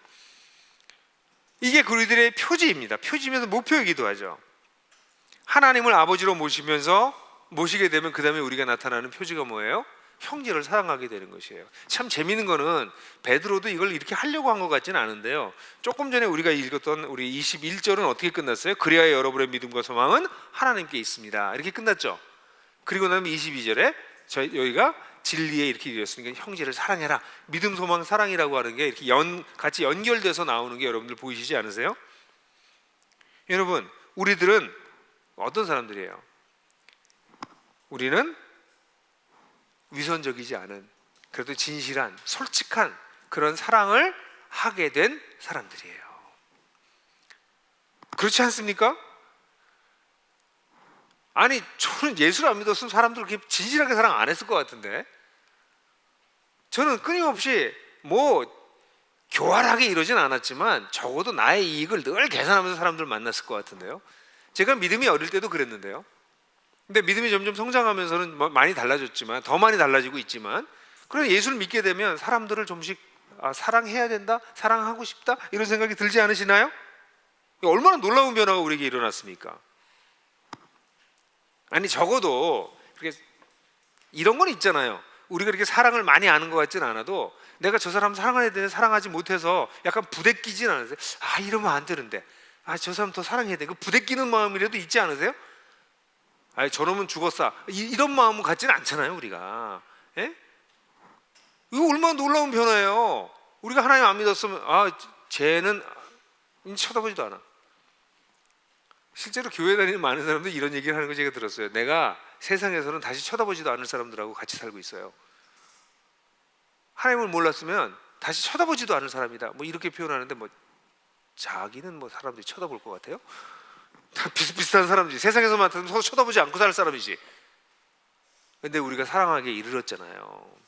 A: 이게 우리들의 표지입니다. 표지면서 목표이기도 하죠. 하나님을 아버지로 모시게 되면 그 다음에 우리가 나타나는 표지가 뭐예요? 형제를 사랑하게 되는 것이에요. 참 재미있는 거는 베드로도 이걸 이렇게 하려고 한 것 같지는 않은데요, 조금 전에 우리가 읽었던 우리 21절은 어떻게 끝났어요? 그리하여 여러분의 믿음과 소망은 하나님께 있습니다, 이렇게 끝났죠. 그리고 나면 22절에 여기가 진리에 이렇게 이르렀으니까 형제를 사랑해라. 믿음, 소망, 사랑이라고 하는 게 이렇게 같이 연결돼서 나오는 게 여러분들 보이시지 않으세요? 여러분, 우리들은 어떤 사람들이에요? 우리는 위선적이지 않은, 그래도 진실한, 솔직한 그런 사랑을 하게 된 사람들이에요. 그렇지 않습니까? 아니, 저는 예수를 안 믿었으면 사람들 그렇게 진실하게 사랑 안 했을 것 같은데, 저는 끊임없이 교활하게 이러진 않았지만 적어도 나의 이익을 늘 계산하면서 사람들을 만났을 것 같은데요. 제가 믿음이 어릴 때도 그랬는데요. 근데 믿음이 점점 성장하면서는 많이 달라졌지만, 더 많이 달라지고 있지만, 그래서 예수를 믿게 되면 사람들을 좀씩 사랑해야 된다, 사랑하고 싶다, 이런 생각이 들지 않으시나요? 얼마나 놀라운 변화가 우리에게 일어났습니까? 아니, 적어도 이런 건 있잖아요. 우리가 이렇게 사랑을 많이 아는 것 같지는 않아도 내가 저 사람 사랑해야 되는데 사랑하지 못해서 약간 부대끼진 않으세요? 이러면 안 되는데, 저 사람 더 사랑해야 돼, 그 부대끼는 마음이라도 있지 않으세요? 저놈은 죽었어, 이런 마음은 갖지는 않잖아요, 우리가. 예? 이거 얼마나 놀라운 변화예요. 우리가 하나님 안 믿었으면 쟤는 쳐다보지도 않아. 실제로 교회 다니는 많은 사람들이 이런 얘기를 하는 거 제가 들었어요. 내가 세상에서는 다시 쳐다보지도 않을 사람들하고 같이 살고 있어요. 하나님을 몰랐으면 다시 쳐다보지도 않을 사람이다, 이렇게 표현하는데, 자기는 사람들이 쳐다볼 것 같아요? 다 비슷비슷한 사람들이, 세상에서 맡으면 서로 쳐다보지 않고 살 사람이지. 근데 우리가 사랑하기에 이르렀잖아요.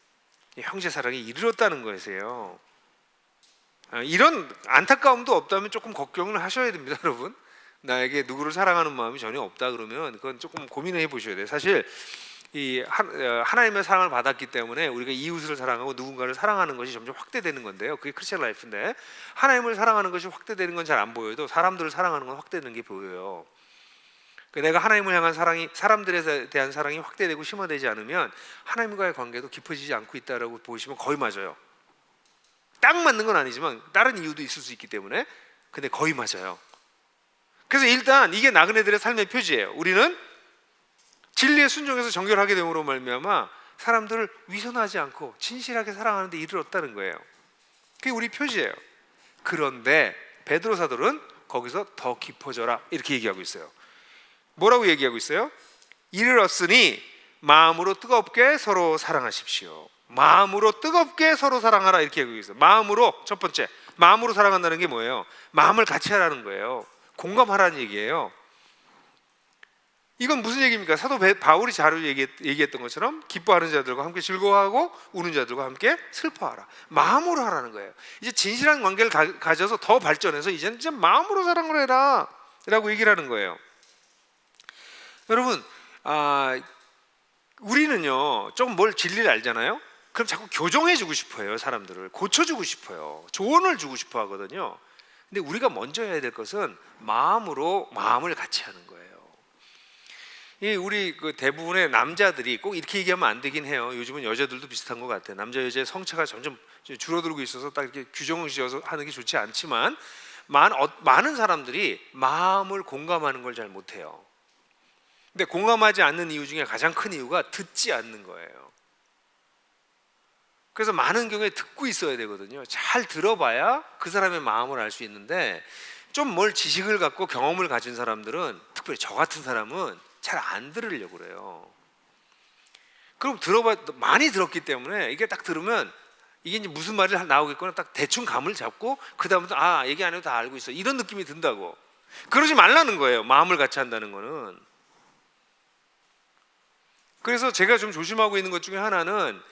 A: 형제 사랑에 이르렀다는 거예요. 이런 안타까움도 없다면 조금 걱정을 하셔야 됩니다, 여러분. 나에게 누구를 사랑하는 마음이 전혀 없다 그러면 그건 조금 고민해 보셔야 돼요. 사실 하나님의 사랑을 받았기 때문에 우리가 이웃을 사랑하고 누군가를 사랑하는 것이 점점 확대되는 건데요. 그게 크리스천 라이프인데, 하나님을 사랑하는 것이 확대되는 건 잘 안 보여도 사람들을 사랑하는 건 확대되는 게 보여요. 내가 하나님을 향한 사랑이, 사람들에 대한 사랑이 확대되고 심화되지 않으면 하나님과의 관계도 깊어지지 않고 있다라고 보시면 거의 맞아요. 딱 맞는 건 아니지만 다른 이유도 있을 수 있기 때문에, 근데 거의 맞아요. 그래서 일단 이게 나그네들의 삶의 표지예요. 우리는 진리에 순종해서 정결하게 됨으로 말미암아 사람들을 위선하지 않고 진실하게 사랑하는 데 이르렀다는 거예요. 그게 우리 표지예요. 그런데 베드로 사도는 거기서 더 깊어져라 이렇게 얘기하고 있어요. 뭐라고 얘기하고 있어요? 이르렀으니 마음으로 뜨겁게 서로 사랑하십시오. 마음으로 뜨겁게 서로 사랑하라 이렇게 얘기하고 있어요. 마음으로, 첫 번째 마음으로 사랑한다는 게 뭐예요? 마음을 같이 하라는 거예요. 공감하라는 얘기예요. 이건 무슨 얘기입니까? 사도 바울이 잘 얘기했던 것처럼 기뻐하는 자들과 함께 즐거워하고 우는 자들과 함께 슬퍼하라. 마음으로 하라는 거예요. 이제 진실한 관계를 가져서 더 발전해서 이제는 진짜 마음으로 사랑을 해라 라고 얘기를 하는 거예요. 여러분, 우리는요 조금 뭘 진리를 알잖아요. 그럼 자꾸 교정해주고 싶어요. 사람들을 고쳐주고 싶어요. 조언을 주고 싶어 하거든요. 근데 우리가 먼저 해야 될 것은 마음으로 마음을 같이 하는 거예요. 우리 대부분의 남자들이 꼭 이렇게 얘기하면 안 되긴 해요. 요즘은 여자들도 비슷한 것 같아요. 남자 여자의 성차가 점점 줄어들고 있어서 딱 이렇게 규정을 지어서 하는 게 좋지 않지만 많은 사람들이 마음을 공감하는 걸 잘 못해요. 근데 공감하지 않는 이유 중에 가장 큰 이유가 듣지 않는 거예요. 그래서 많은 경우에 듣고 있어야 되거든요. 잘 들어봐야 그 사람의 마음을 알 수 있는데, 좀 뭘 지식을 갖고 경험을 가진 사람들은, 특별히 저 같은 사람은 잘 안 들으려고 그래요. 그럼 많이 들었기 때문에 이게 딱 들으면 이게 이제 무슨 말이 나오겠구나 딱 대충 감을 잡고 그 다음부터 얘기 안 해도 다 알고 있어 이런 느낌이 든다고. 그러지 말라는 거예요. 마음을 같이 한다는 거는. 그래서 제가 좀 조심하고 있는 것 중에 하나는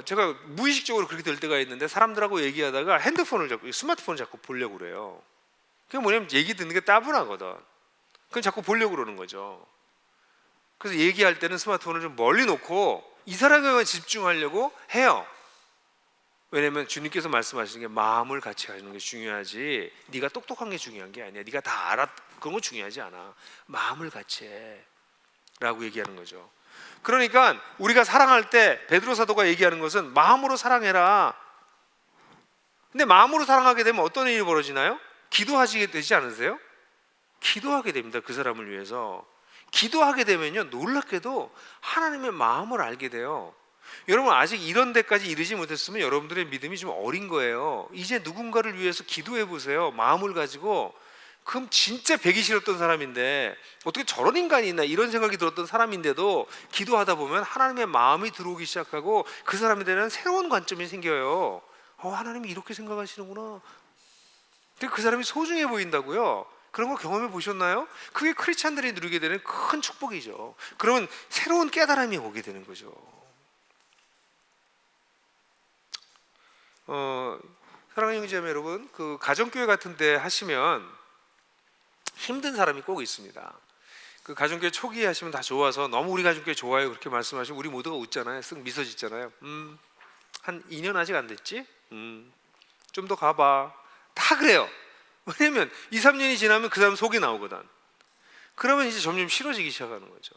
A: 제가 무의식적으로 그렇게 될 때가 있는데, 사람들하고 얘기하다가 스마트폰을 자꾸 보려고 그래요. 그게 뭐냐면 얘기 듣는 게 따분하거든. 그럼 자꾸 보려고 그러는 거죠. 그래서 얘기할 때는 스마트폰을 좀 멀리 놓고 이 사람에게만 집중하려고 해요. 왜냐면 주님께서 말씀하시는 게 마음을 같이 하는 게 중요하지, 네가 똑똑한 게 중요한 게 아니야. 네가 다 알아, 그런 거 중요하지 않아. 마음을 같이 해 라고 얘기하는 거죠. 그러니까 우리가 사랑할 때 베드로 사도가 얘기하는 것은 마음으로 사랑해라. 근데 마음으로 사랑하게 되면 어떤 일이 벌어지나요? 기도하시게 되지 않으세요? 기도하게 됩니다. 그 사람을 위해서. 기도하게 되면요, 놀랍게도 하나님의 마음을 알게 돼요. 여러분, 아직 이런 데까지 이르지 못했으면 여러분들의 믿음이 좀 어린 거예요. 이제 누군가를 위해서 기도해 보세요. 마음을 가지고. 그럼 진짜 배기 싫었던 사람인데 어떻게 저런 인간이 있나 이런 생각이 들었던 사람인데도 기도하다 보면 하나님의 마음이 들어오기 시작하고 그 사람에 대한 새로운 관점이 생겨요. 하나님이 이렇게 생각하시는구나. 그 사람이 소중해 보인다고요. 그런 거 경험해 보셨나요? 그게 크리스찬들이 누리게 되는 큰 축복이죠. 그러면 새로운 깨달음이 오게 되는 거죠. 사랑하는 형제자매 여러분, 그 가정교회 같은 데 하시면 힘든 사람이 꼭 있습니다. 그 가정교회 초기에 하시면 다 좋아서 너무 우리 가정교회 좋아요 그렇게 말씀하시면 우리 모두가 웃잖아요. 쓱 미소 짓잖아요. 한 2년 아직 안 됐지? 좀 더 가봐. 다 그래요. 왜냐면 2, 3년이 지나면 그 사람 속이 나오거든. 그러면 이제 점점 싫어지기 시작하는 거죠.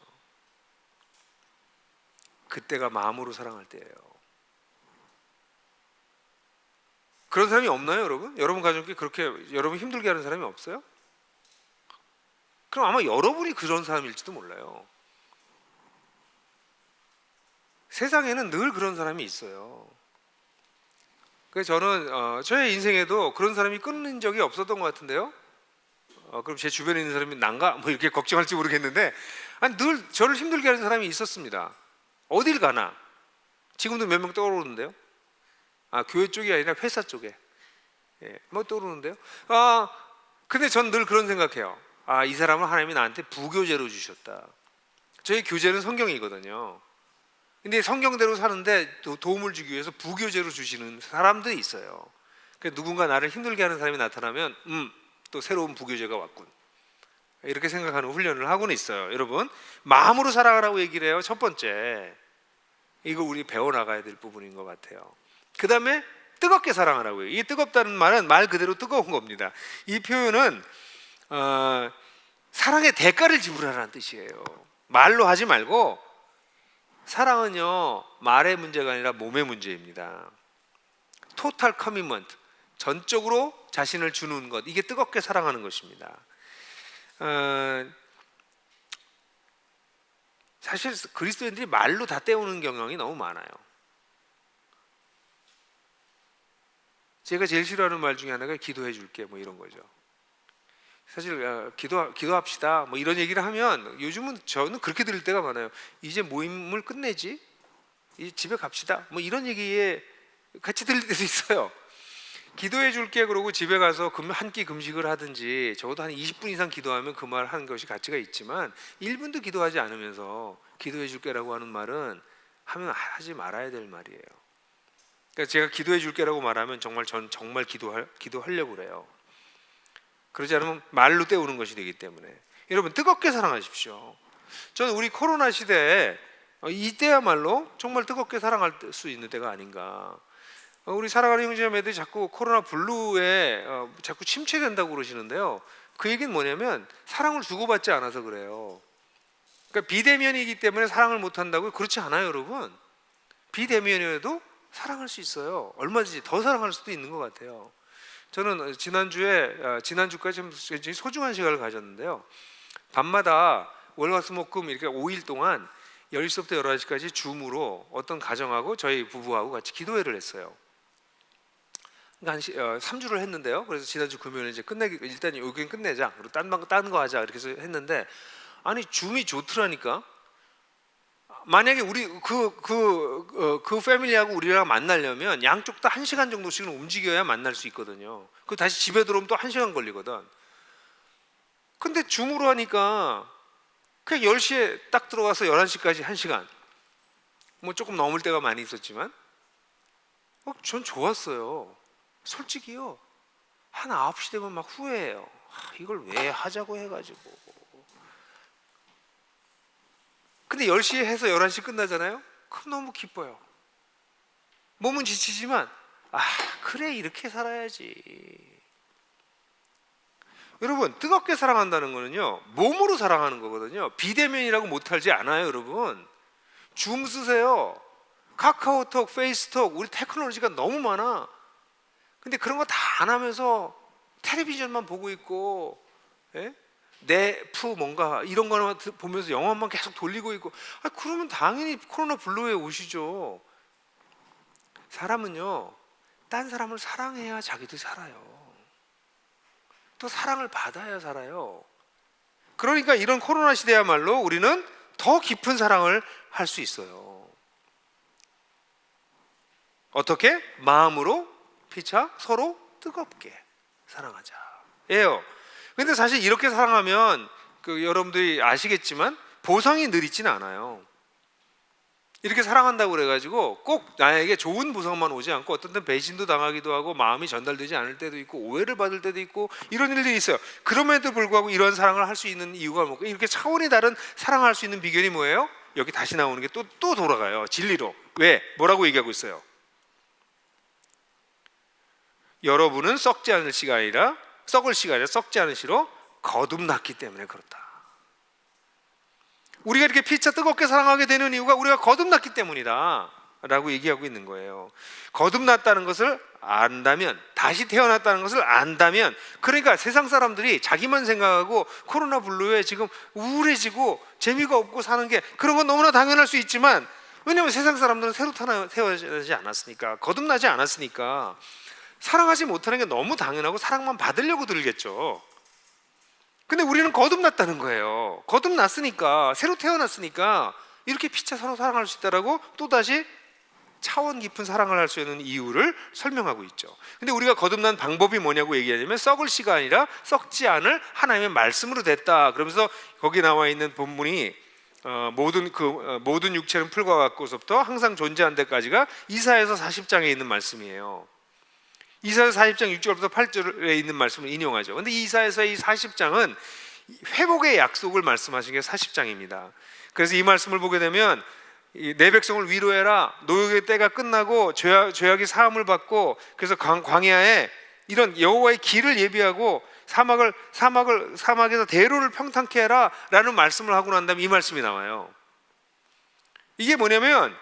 A: 그때가 마음으로 사랑할 때예요. 그런 사람이 없나요, 여러분? 여러분 가정교회 그렇게 여러분 힘들게 하는 사람이 없어요? 그럼 아마 여러분이 그런 사람일지도 몰라요. 세상에는 늘 그런 사람이 있어요. 그래서 저는 저의 인생에도 그런 사람이 끊는 적이 없었던 것 같은데요. 그럼 제 주변에 있는 사람이 난가? 뭐 이렇게 걱정할지 모르겠는데, 늘 저를 힘들게 하는 사람이 있었습니다. 어딜 가나. 지금도 몇 명 떠오르는데요. 교회 쪽이 아니라 회사 쪽에. 뭐 떠오르는데요. 근데 전 늘 그런 생각해요. 이 사람은 하나님이 나한테 부교재로 주셨다. 저희 교재는 성경이거든요. 근데 성경대로 사는데 도움을 주기 위해서 부교재로 주시는 사람들이 있어요. 그러니까 누군가 나를 힘들게 하는 사람이 나타나면 또 새로운 부교재가 왔군. 이렇게 생각하는 훈련을 하고는 있어요. 여러분, 마음으로 사랑하라고 얘기를 해요. 첫 번째, 이거 우리 배워나가야 될 부분인 것 같아요. 그 다음에 뜨겁게 사랑하라고요. 이 뜨겁다는 말은 말 그대로 뜨거운 겁니다. 이 표현은 사랑의 대가를 지불하라는 뜻이에요. 말로 하지 말고, 사랑은요 말의 문제가 아니라 몸의 문제입니다. 토탈 커미먼트, 전적으로 자신을 주는 것, 이게 뜨겁게 사랑하는 것입니다. 사실 그리스도인들이 말로 다 때우는 경향이 너무 많아요. 제가 제일 싫어하는 말 중에 하나가 기도해 줄게 뭐 이런 거죠. 사실 기도합시다 뭐 이런 얘기를 하면 요즘은 저는 그렇게 들을 때가 많아요. 이제 모임을 끝내지, 이제 집에 갑시다 뭐 이런 얘기에 같이 들릴 때도 있어요. 기도해 줄게 그러고 집에 가서 한 끼 금식을 하든지 적어도 한 20분 이상 기도하면 그 말 하는 것이 가치가 있지만 1분도 기도하지 않으면서 기도해 줄게라고 하는 말은 하지 말아야 될 말이에요. 그러니까 제가 기도해 줄게라고 말하면 전 정말 기도하려고 그래요. 그러지 않으면 말로 때우는 것이 되기 때문에 여러분 뜨겁게 사랑하십시오. 저는 우리 코로나 시대에 이때야말로 정말 뜨겁게 사랑할 수 있는 때가 아닌가. 우리 사랑하는 형제자매들이 자꾸 코로나 블루에 자꾸 침체된다고 그러시는데요. 그 얘기는 뭐냐면 사랑을 주고받지 않아서 그래요. 그러니까 비대면이기 때문에 사랑을 못한다고요? 그렇지 않아요, 여러분. 비대면이어도 사랑할 수 있어요. 얼마든지 더 사랑할 수도 있는 것 같아요. 저는 지난주까지 좀 굉장히 소중한 시간을 가졌는데요. 밤마다 월화수목금 이렇게 5일 동안 10시부터 11시까지 줌으로 어떤 가정하고 저희 부부하고 같이 기도회를 했어요. 그러니까 3주를 했는데요. 그래서 지난주 금요일에 이제 일단 여기는 끝내자. 그리고 딴 거 하자. 이렇게 해서 했는데 아니 줌이 좋더라니까. 만약에 우리 그 패밀리하고 우리랑 만나려면 양쪽 다 1시간 정도씩은 움직여야 만날 수 있거든요. 그 다시 집에 들어오면 또 1시간 걸리거든. 근데 줌으로 하니까 그냥 10시에 딱 들어가서 11시까지 1시간. 뭐 조금 넘을 때가 많이 있었지만 전 좋았어요. 솔직히요. 한 9시 되면 막 후회해요. 이걸 왜 하자고 해가지고. 근데 10시에 해서 11시 끝나잖아요. 그럼 너무 기뻐요. 몸은 지치지만 그래 이렇게 살아야지. 여러분 뜨겁게 사랑한다는 거는요 몸으로 사랑하는 거거든요. 비대면이라고 못하지 않아요. 여러분 줌 쓰세요. 카카오톡, 페이스톡, 우리 테크놀로지가 너무 많아. 근데 그런 거 다 안 하면서 텔레비전만 보고 있고 넷프 뭔가 이런 거만 보면서 영화만 계속 돌리고 있고 그러면 당연히 코로나 블루에 오시죠. 사람은요 딴 사람을 사랑해야 자기도 살아요. 또 사랑을 받아야 살아요. 그러니까 이런 코로나 시대야말로 우리는 더 깊은 사랑을 할 수 있어요. 어떻게? 마음으로 피차 서로 뜨겁게 사랑하자 예요. 근데 사실 이렇게 사랑하면 여러분들이 아시겠지만 보상이 늘 있지는 않아요. 이렇게 사랑한다고 그래가지고 꼭 나에게 좋은 보상만 오지 않고 어떤 때는 배신도 당하기도 하고 마음이 전달되지 않을 때도 있고 오해를 받을 때도 있고 이런 일들이 있어요. 그럼에도 불구하고 이런 사랑을 할 수 있는 이유가 뭐고 이렇게 차원이 다른 사랑할 수 있는 비결이 뭐예요? 여기 다시 나오는 게 또 돌아가요. 진리로. 왜? 뭐라고 얘기하고 있어요? 여러분은 썩을 씨가 아니라 썩지 않은 씨로 거듭났기 때문에 그렇다. 우리가 이렇게 피차 뜨겁게 사랑하게 되는 이유가 우리가 거듭났기 때문이다 라고 얘기하고 있는 거예요. 거듭났다는 것을 안다면, 다시 태어났다는 것을 안다면, 그러니까 세상 사람들이 자기만 생각하고 코로나 블루에 지금 우울해지고 재미가 없고 사는 게 그런 건 너무나 당연할 수 있지만, 왜냐하면 세상 사람들은 새로 태어나지 않았으니까, 거듭나지 않았으니까 사랑하지 못하는 게 너무 당연하고 사랑만 받으려고 들겠죠. 근데 우리는 거듭났다는 거예요. 거듭났으니까, 새로 태어났으니까 이렇게 피차 서로 사랑할 수 있다라고 또다시 차원 깊은 사랑을 할 수 있는 이유를 설명하고 있죠. 근데 우리가 거듭난 방법이 뭐냐고 얘기하냐면 썩을 씨가 아니라 썩지 않을 하나님의 말씀으로 됐다. 그러면서 거기 나와 있는 본문이 모든 육체는 풀과 같고서부터 항상 존재한 데까지가 이사야서 40장에 있는 말씀이에요. 이사야 40장 6절부터 8절에 있는 말씀을 인용하죠. 근데 이사야서 이 40장은 회복의 약속을 말씀하신 게 40장입니다. 그래서 이 말씀을 보게 되면 내 백성을 위로해라. 노역의 때가 끝나고 죄악이 사함을 받고, 그래서 광야에 이런 여호와의 길을 예비하고 사막에서 대로를 평탄케 해라라는 말씀을 하고 난 다음에 이 말씀이 나와요. 이게 뭐냐면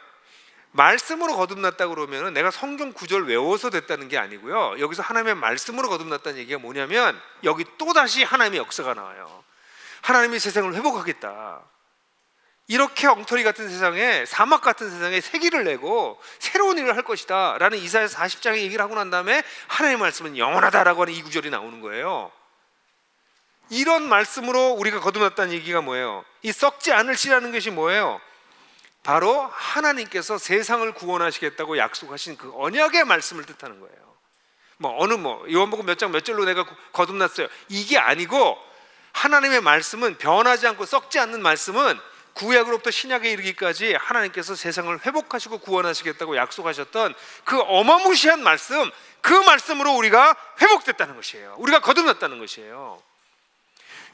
A: 말씀으로 거듭났다 그러면 내가 성경 구절 외워서 됐다는 게 아니고요. 여기서 하나님의 말씀으로 거듭났다는 얘기가 뭐냐면 여기 또다시 하나님의 역사가 나와요. 하나님이 세상을 회복하겠다. 이렇게 엉터리 같은 세상에, 사막 같은 세상에 새기를 내고 새로운 일을 할 것이다 라는 이사야 40장의 얘기를 하고 난 다음에 하나님의 말씀은 영원하다라고 하는 이 구절이 나오는 거예요. 이런 말씀으로 우리가 거듭났다는 얘기가 뭐예요? 이 썩지 않을 씨라는 것이 뭐예요? 바로 하나님께서 세상을 구원하시겠다고 약속하신 그 언약의 말씀을 뜻하는 거예요. 요한복음 몇 장 몇 절로 내가 거듭났어요, 이게 아니고, 하나님의 말씀은, 변하지 않고 썩지 않는 말씀은 구약으로부터 신약에 이르기까지 하나님께서 세상을 회복하시고 구원하시겠다고 약속하셨던 그 어마무시한 말씀, 그 말씀으로 우리가 회복됐다는 것이에요. 우리가 거듭났다는 것이에요.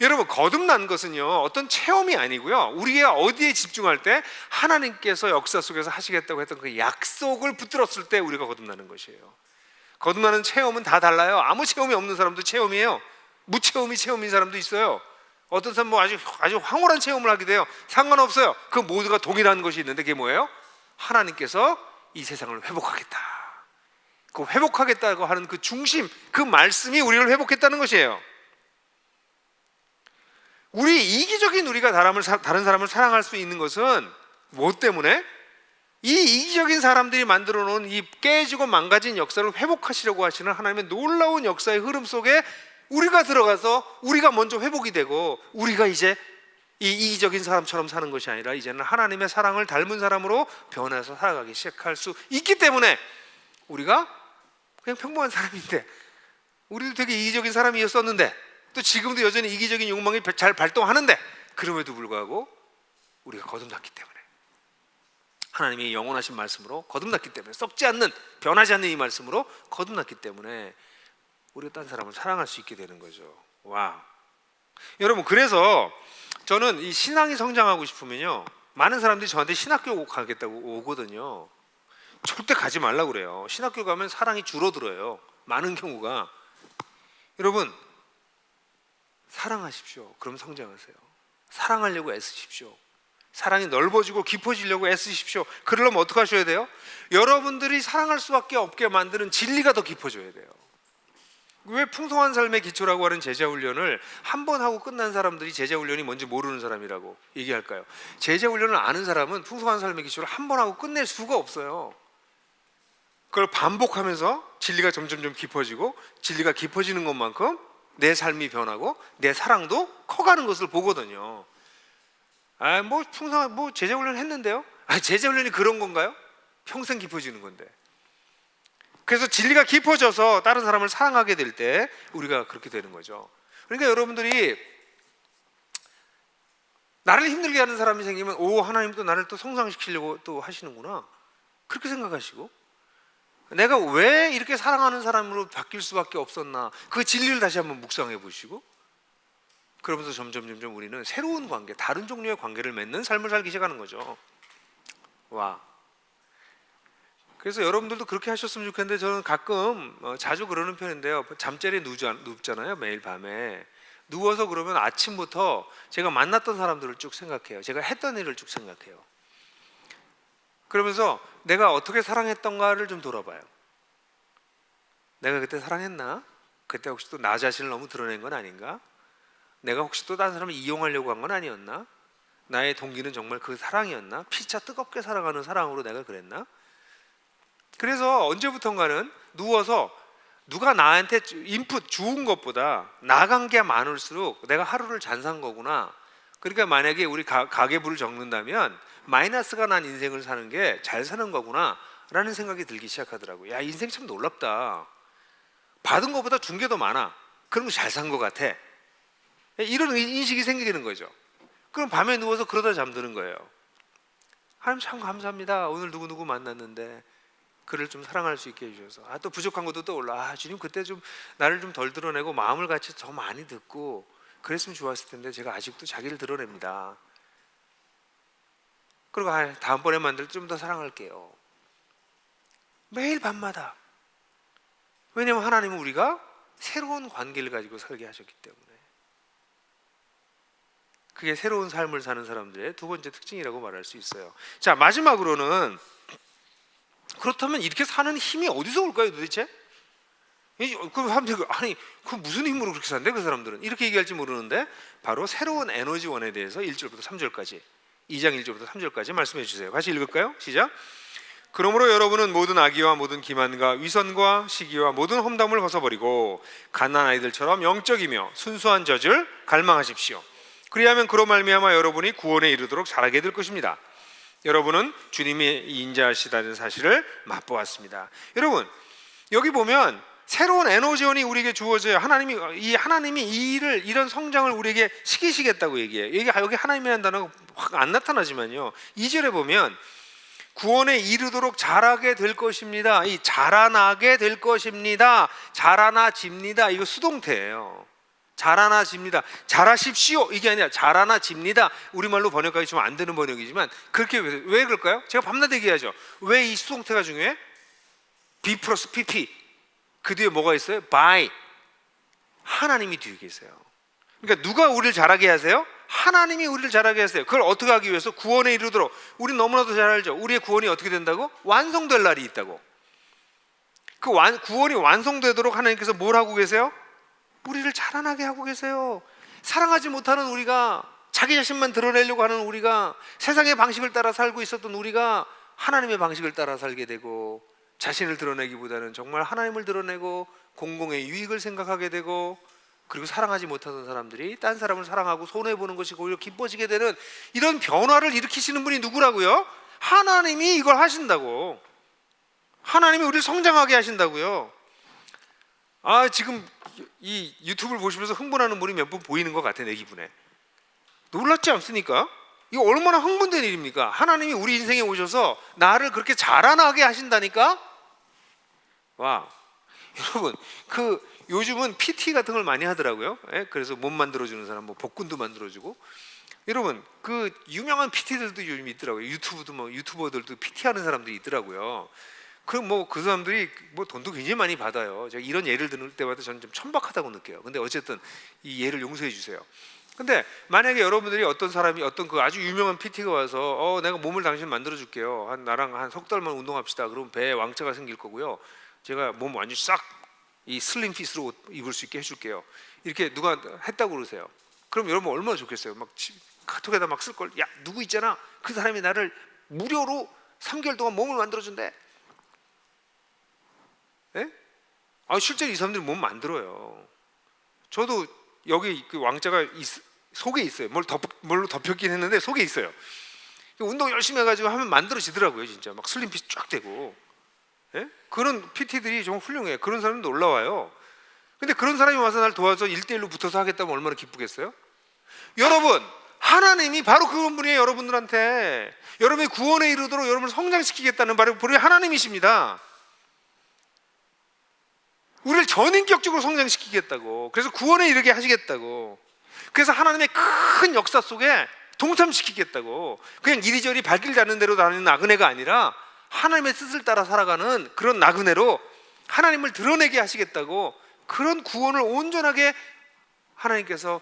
A: 여러분, 거듭난 것은요 어떤 체험이 아니고요, 우리가 어디에 집중할 때 하나님께서 역사 속에서 하시겠다고 했던 그 약속을 붙들었을 때 우리가 거듭나는 것이에요. 거듭나는 체험은 다 달라요. 아무 체험이 없는 사람도 체험이에요. 무체험이 체험인 사람도 있어요. 어떤 사람은 아주 황홀한 체험을 하게 돼요. 상관없어요. 그 모두가 동일한 것이 있는데 그게 뭐예요? 하나님께서 이 세상을 회복하겠다. 그 회복하겠다고 하는 그 중심, 그 말씀이 우리를 회복했다는 것이에요. 우리가 다른 사람을 사랑할 수 있는 것은 무엇 때문에? 이 이기적인 사람들이 만들어 놓은 이 깨지고 망가진 역사를 회복하시려고 하시는 하나님의 놀라운 역사의 흐름 속에 우리가 들어가서 우리가 먼저 회복이 되고, 우리가 이제 이 이기적인 사람처럼 사는 것이 아니라 이제는 하나님의 사랑을 닮은 사람으로 변해서 살아가기 시작할 수 있기 때문에, 우리가 그냥 평범한 사람인데, 우리도 되게 이기적인 사람이었었는데 또 지금도 여전히 이기적인 욕망이 잘 발동하는데, 그럼에도 불구하고 우리가 거듭났기 때문에, 하나님의 영원하신 말씀으로 거듭났기 때문에, 썩지 않는, 변하지 않는 이 말씀으로 거듭났기 때문에 우리가 딴 사람을 사랑할 수 있게 되는 거죠. 와, 여러분, 그래서 저는 이 신앙이 성장하고 싶으면요, 많은 사람들이 저한테 신학교 가겠다고 오거든요. 절대 가지 말라고 그래요. 신학교 가면 사랑이 줄어들어요, 많은 경우가. 여러분, 사랑하십시오. 그럼 성장하세요. 사랑하려고 애쓰십시오. 사랑이 넓어지고 깊어지려고 애쓰십시오. 그러려면 어떻게 하셔야 돼요? 여러분들이 사랑할 수밖에 없게 만드는 진리가 더 깊어져야 돼요. 왜 풍성한 삶의 기초라고 하는 제자훈련을 한 번 하고 끝난 사람들이 제자훈련이 뭔지 모르는 사람이라고 얘기할까요? 제자훈련을 아는 사람은 풍성한 삶의 기초를 한 번 하고 끝낼 수가 없어요. 그걸 반복하면서 진리가 점점 깊어지고, 진리가 깊어지는 것만큼 내 삶이 변하고 내 사랑도 커가는 것을 보거든요. 제자훈련 했는데요? 제자훈련이 그런 건가요? 평생 깊어지는 건데. 그래서 진리가 깊어져서 다른 사람을 사랑하게 될 때 우리가 그렇게 되는 거죠. 그러니까 여러분들이 나를 힘들게 하는 사람이 생기면, 하나님도 나를 또 성장시키려고 또 하시는구나, 그렇게 생각하시고, 내가 왜 이렇게 사랑하는 사람으로 바뀔 수밖에 없었나, 그 진리를 다시 한번 묵상해 보시고, 그러면서 점점 우리는 새로운 관계, 다른 종류의 관계를 맺는 삶을 살기 시작하는 거죠. 와. 그래서 여러분들도 그렇게 하셨으면 좋겠는데, 저는 가끔 자주 그러는 편인데요. 잠자리에 눕잖아요, 매일 밤에. 누워서 그러면 아침부터 제가 만났던 사람들을 쭉 생각해요. 제가 했던 일을 쭉 생각해요. 그러면서 내가 어떻게 사랑했던가를 좀 돌아봐요. 내가 그때 사랑했나? 그때 혹시 또 나 자신을 너무 드러낸 건 아닌가? 내가 혹시 또 다른 사람을 이용하려고 한 건 아니었나? 나의 동기는 정말 그 사랑이었나? 피차 뜨겁게 사랑하는 사랑으로 내가 그랬나? 그래서 언제부턴가는 누워서 누가 나한테 인풋 주은 것보다 나간 게 많을수록 내가 하루를 잘 산 거구나. 그러니까 만약에 우리 가계부를 적는다면 마이너스가 난 인생을 사는 게 잘 사는 거구나 라는 생각이 들기 시작하더라고요. 야, 인생 참 놀랍다. 받은 것보다 준 게 더 많아. 그럼 잘 산 것 같아. 이런 인식이 생기는 거죠. 그럼 밤에 누워서 그러다 잠드는 거예요. 하나님 참 감사합니다. 오늘 누구누구 만났는데 그를 좀 사랑할 수 있게 해주셔서, 또 부족한 것도 떠올라. 주님 그때 좀 나를 좀 덜 드러내고 마음을 같이 더 많이 듣고 그랬으면 좋았을 텐데 제가 아직도 자기를 드러냅니다. 그리고 다음번에 만들 때 좀 더 사랑할게요. 매일 밤마다. 왜냐하면 하나님은 우리가 새로운 관계를 가지고 살게 하셨기 때문에. 그게 새로운 삶을 사는 사람들의 두 번째 특징이라고 말할 수 있어요. 자, 마지막으로는 그렇다면 이렇게 사는 힘이 어디서 올까요 도대체? 아니 그 무슨 힘으로 그렇게 산대 그 사람들은? 이렇게 얘기할지 모르는데 바로 새로운 에너지원에 대해서 1절부터 3절까지 2장 1절부터 3절까지 말씀해 주세요. 같이 읽을까요? 시작. 그러므로 여러분은 모든 악의와 모든 기만과 위선과 시기와 모든 험담을 벗어버리고 갓난 아이들처럼 영적이며 순수한 젖을 갈망하십시오. 그리하면 그로 말미암아 여러분이 구원에 이르도록 자라게 될 것입니다. 여러분은 주님이 인자하시다는 사실을 맛보았습니다. 여러분 여기 보면 새로운 에너지원이 우리에게 주어져요. 하나님이 이 일을 이런 성장을 우리에게 시키시겠다고 얘기해요. 여기 하나님이라는 단어가 확 안 나타나지만요. 2절에 보면 구원에 이르도록 자라게 될 것입니다. 이 자라나게 될 것입니다. 자라나집니다. 이거 수동태예요. 자라나집니다. 자라십시오 이게 아니라 자라나집니다. 우리말로 번역하기 좀 안 되는 번역이지만 그렇게 왜 그럴까요? 제가 밤낮 얘기하죠. 왜 이 수동태가 중요해? be 플러스 pp 그 뒤에 뭐가 있어요? by. 하나님이 뒤에 계세요. 그러니까 누가 우리를 자라게 하세요? 하나님이 우리를 자라게 하세요. 그걸 어떻게 하기 위해서? 구원에 이르도록. 우린 너무나도 잘 알죠. 우리의 구원이 어떻게 된다고? 완성될 날이 있다고. 그 구원이 완성되도록 하나님께서 뭘 하고 계세요? 우리를 자라나게 하고 계세요. 사랑하지 못하는 우리가, 자기 자신만 드러내려고 하는 우리가, 세상의 방식을 따라 살고 있었던 우리가 하나님의 방식을 따라 살게 되고, 자신을 드러내기보다는 정말 하나님을 드러내고 공공의 유익을 생각하게 되고, 그리고 사랑하지 못하던 사람들이 딴 사람을 사랑하고 손해보는 것이 오히려 기뻐지게 되는 이런 변화를 일으키시는 분이 누구라고요? 하나님이 이걸 하신다고. 하나님이 우리를 성장하게 하신다고요. 지금 이 유튜브를 보시면서 흥분하는 분이 몇 분 보이는 것 같아. 내 기분에 놀랍지 않습니까? 이거 얼마나 흥분된 일입니까? 하나님이 우리 인생에 오셔서 나를 그렇게 자라나게 하신다니까? 와, 여러분 요즘은 PT 같은 걸 많이 하더라고요. 그래서 몸 만들어주는 사람, 복근도 만들어주고. 여러분 그 유명한 PT들도 요즘 있더라고요. 유튜버들도 PT 하는 사람들이 있더라고요. 그 사람들이 돈도 굉장히 많이 받아요. 제가 이런 예를 들을 때마다 저는 좀 천박하다고 느껴요. 근데 어쨌든 이 예를 용서해 주세요. 근데 만약에 여러분들이 어떤 사람이 그 아주 유명한 PT가 와서 내가 몸을 당신 만들어 줄게요. 나랑 한 석 달만 운동합시다. 그러면 배에 왕자가 생길 거고요. 제가 몸 완전히 싹 이 슬림 핏으로 입을 수 있게 해줄게요. 이렇게 누가 했다고 그러세요. 그럼 여러분 얼마나 좋겠어요. 막 카톡에다 막 쓸 걸. 야, 누구 있잖아. 그 사람이 나를 무료로 3개월 동안 몸을 만들어 준대. 예? 실제로 이 사람들이 몸 만들어요. 저도 여기 그 왕자가 속에 있어요. 뭘로 덮였긴 했는데 속에 있어요. 운동 열심히 해가지고 하면 만들어지더라고요. 진짜 막 슬림핏 쫙 되고. 예? 그런 PT들이 정말 훌륭해요. 그런 사람도 올라와요. 근데 그런 사람이 와서 날 도와서 1대1로 붙어서 하겠다면 얼마나 기쁘겠어요? 여러분, 하나님이 바로 그런 분이에요. 여러분들한테 여러분의 구원에 이르도록 여러분을 성장시키겠다는 바로 하나님이십니다. 우리를 전인격적으로 성장시키겠다고. 그래서 구원에 이르게 하시겠다고. 그래서 하나님의 큰 역사 속에 동참시키겠다고. 그냥 이리저리 발길 닿는 대로 다니는 나그네가 아니라 하나님의 뜻을 따라 살아가는 그런 나그네로 하나님을 드러내게 하시겠다고. 그런 구원을 온전하게 하나님께서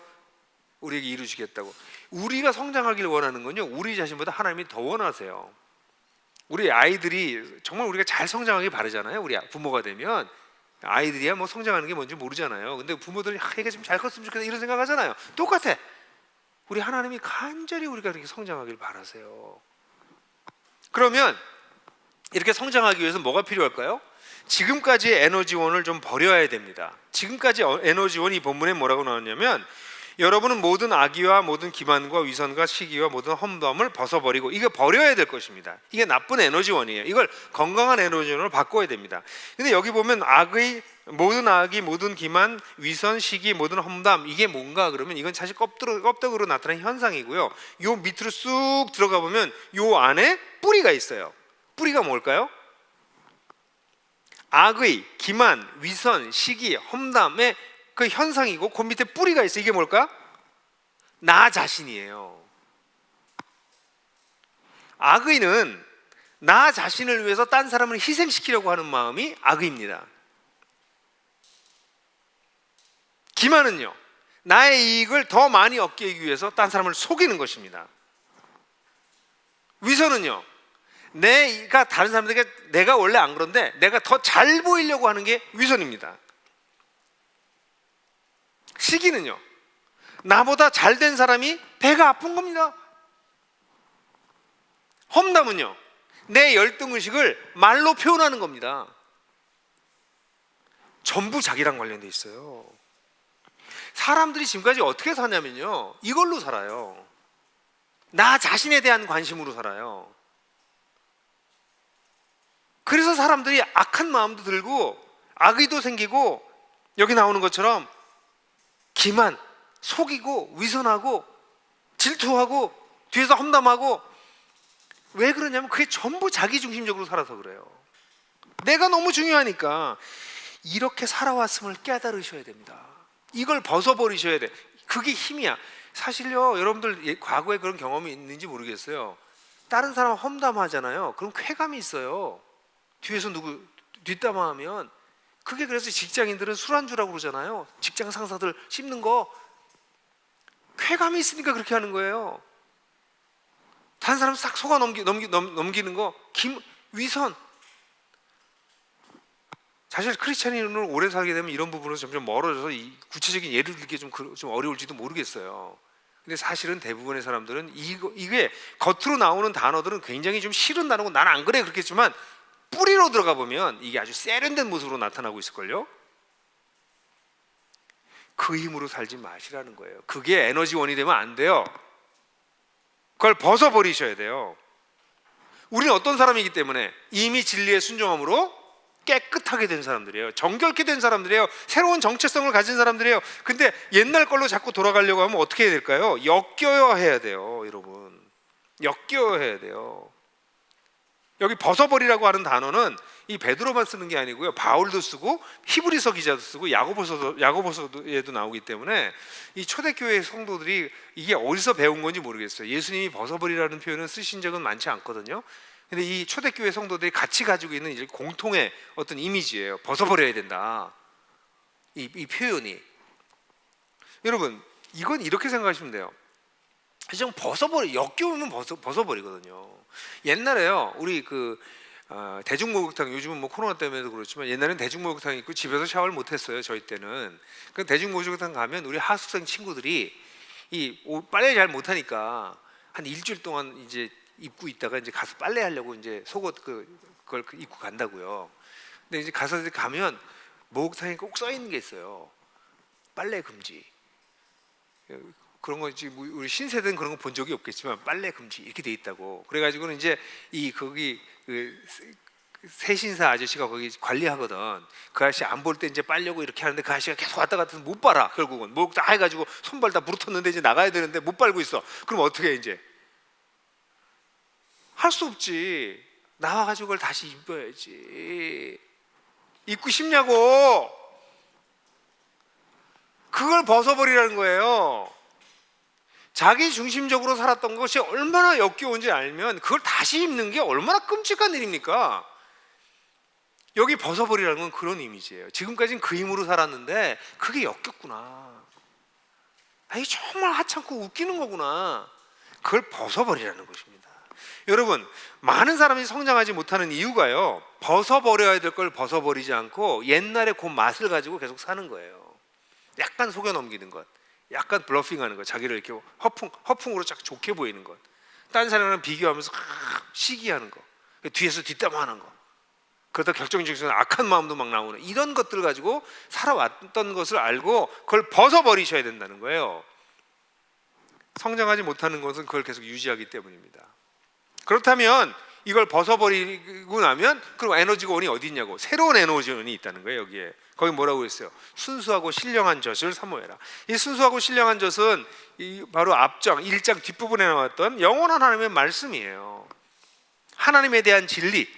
A: 우리에게 이루시겠다고. 우리가 성장하길 원하는 건요, 우리 자신보다 하나님이 더 원하세요. 우리 아이들이 정말 우리가 잘 성장하길 바라잖아요. 우리 부모가 되면 아이들이야 성장하는 게 뭔지 모르잖아요. 근데 부모들이 얘가 좀 잘 컸으면 좋겠다 이런 생각하잖아요. 똑같아. 우리 하나님이 간절히 우리가 그렇게 성장하길 바라세요. 그러면 이렇게 성장하기 위해서 뭐가 필요할까요? 지금까지의 에너지원을 좀 버려야 됩니다. 지금까지 에너지원이 본문에 뭐라고 나왔냐면 여러분은 모든 악의와 모든 기만과 위선과 시기와 모든 험담을 벗어버리고, 이거 버려야 될 것입니다. 이게 나쁜 에너지원이에요. 이걸 건강한 에너지원으로 바꿔야 됩니다. 근데 여기 보면 모든 악의, 모든 기만, 위선, 시기, 모든 험담, 이게 뭔가 그러면 이건 사실 껍데기로 나타나는 현상이고요. 요 밑으로 쑥 들어가 보면 요 안에 뿌리가 있어요. 뿌리가 뭘까요? 악의, 기만, 위선, 시기, 험담의 그 현상이고 그 밑에 뿌리가 있어요. 이게 뭘까? 나 자신이에요. 악의는 나 자신을 위해서 딴 사람을 희생시키려고 하는 마음이 악의입니다. 기만은요, 나의 이익을 더 많이 얻기 위해서 딴 사람을 속이는 것입니다. 위선은요, 내가 다른 사람들에게 내가 원래 안 그런데 내가 더 잘 보이려고 하는 게 위선입니다. 시기는요, 나보다 잘된 사람이 배가 아픈 겁니다. 험담은요, 내 열등의식을 말로 표현하는 겁니다. 전부 자기랑 관련돼 있어요. 사람들이 지금까지 어떻게 사냐면요, 이걸로 살아요. 나 자신에 대한 관심으로 살아요. 그래서 사람들이 악한 마음도 들고 악의도 생기고, 여기 나오는 것처럼 기만, 속이고 위선하고 질투하고 뒤에서 험담하고. 왜 그러냐면 그게 전부 자기중심적으로 살아서 그래요. 내가 너무 중요하니까. 이렇게 살아왔음을 깨달으셔야 됩니다. 이걸 벗어버리셔야 돼. 그게 힘이야. 사실요, 여러분들 과거에 그런 경험이 있는지 모르겠어요. 다른 사람 험담하잖아요. 그럼 쾌감이 있어요. 뒤에서 누구 뒷담화하면. 그게 그래서 직장인들은 술안주라고 그러잖아요. 직장 상사들 씹는 거 쾌감이 있으니까 그렇게 하는 거예요. 다른 사람 싹 속아 넘기는 거 위선. 사실 크리스찬인으로 오래 살게 되면 이런 부분에서 점점 멀어져서 이 구체적인 예를 들기 좀 어려울지도 모르겠어요. 근데 사실은 대부분의 사람들은 이게 겉으로 나오는 단어들은 굉장히 좀 싫은 단어고 나는 안 그래 그렇겠지만 뿌리로 들어가 보면 이게 아주 세련된 모습으로 나타나고 있을걸요. 그 힘으로 살지 마시라는 거예요. 그게 에너지원이 되면 안 돼요. 그걸 벗어버리셔야 돼요. 우리는 어떤 사람이기 때문에 이미 진리에 순종함으로 깨끗하게 된 사람들이에요. 정결케 된 사람들이에요. 새로운 정체성을 가진 사람들이에요. 근데 옛날 걸로 자꾸 돌아가려고 하면 어떻게 해야 될까요? 역겨야 해야 돼요. 여러분, 역겨야 해야 돼요. 여기 벗어버리라고 하는 단어는 이 베드로만 쓰는 게 아니고요, 바울도 쓰고 히브리서 기자도 쓰고 야고보서에도 나오기 때문에 이 초대교회 성도들이 이게 어디서 배운 건지 모르겠어요. 예수님이 벗어버리라는 표현을 쓰신 적은 많지 않거든요. 근데 이 초대교회 성도들이 같이 가지고 있는 이제 공통의 어떤 이미지예요. 벗어버려야 된다, 이 표현이. 여러분, 이건 이렇게 생각하시면 돼요. 그냥 역겨우면 벗어버리거든요. 옛날에요, 우리 대중목욕탕, 요즘은 뭐 코로나 때문에도 그렇지만 옛날에는 대중목욕탕 있고 집에서 샤워를 못했어요. 저희 때는. 그 대중목욕탕 가면 우리 하숙생 친구들이 빨래 잘 못하니까 한 일주일 동안 이제 입고 있다가 이제 가서 빨래하려고 이제 속옷 그걸 입고 간다고요. 근데 이제 가면 목욕탕에 꼭 써 있는 게 있어요. 빨래 금지. 그런 거 지금 우리 신세대는 그런 거 본 적이 없겠지만 빨래 금지 이렇게 돼 있다고. 그래가지고는 이제 거기 세신사 아저씨가 거기 관리하거든. 그 아저씨 안 볼 때 이제 빨려고 이렇게 하는데 그 아저씨가 계속 왔다 갔다 못 빨아. 결국은 목욕 다 해가지고 손발 다 부르텄는데 이제 나가야 되는데 못 빨고 있어. 그럼 어떻게 해? 이제 할 수 없지. 나와가지고 그걸 다시 입어야지. 입고 싶냐고. 그걸 벗어버리라는 거예요. 자기 중심적으로 살았던 것이 얼마나 역겨운지 알면 그걸 다시 입는 게 얼마나 끔찍한 일입니까? 여기 벗어버리라는 건 그런 이미지예요. 지금까지는 그 힘으로 살았는데 그게 역겹구나. 이게 정말 하찮고 웃기는 거구나. 그걸 벗어버리라는 것입니다. 여러분, 많은 사람이 성장하지 못하는 이유가요, 벗어버려야 될 걸 벗어버리지 않고 옛날의 그 맛을 가지고 계속 사는 거예요. 약간 속여 넘기는 것, 약간 블러핑하는 것, 자기를 이렇게 허풍으로 쫙 좋게 보이는 것, 딴 사람이랑 비교하면서 시기하는 것, 뒤에서 뒷담화하는 것, 그러다 결정적인 악한 마음도 막 나오는 이런 것들을 가지고 살아왔던 것을 알고 그걸 벗어버리셔야 된다는 거예요. 성장하지 못하는 것은 그걸 계속 유지하기 때문입니다. 그렇다면 이걸 벗어버리고 나면 그럼 에너지원이 어디 있냐고. 새로운 에너지원이 있다는 거예요. 여기에 거기 뭐라고 했어요? 순수하고 신령한 젖을 사모해라. 이 순수하고 신령한 젖은 바로 앞장 1장 뒷부분에 나왔던 영원한 하나님의 말씀이에요. 하나님에 대한 진리.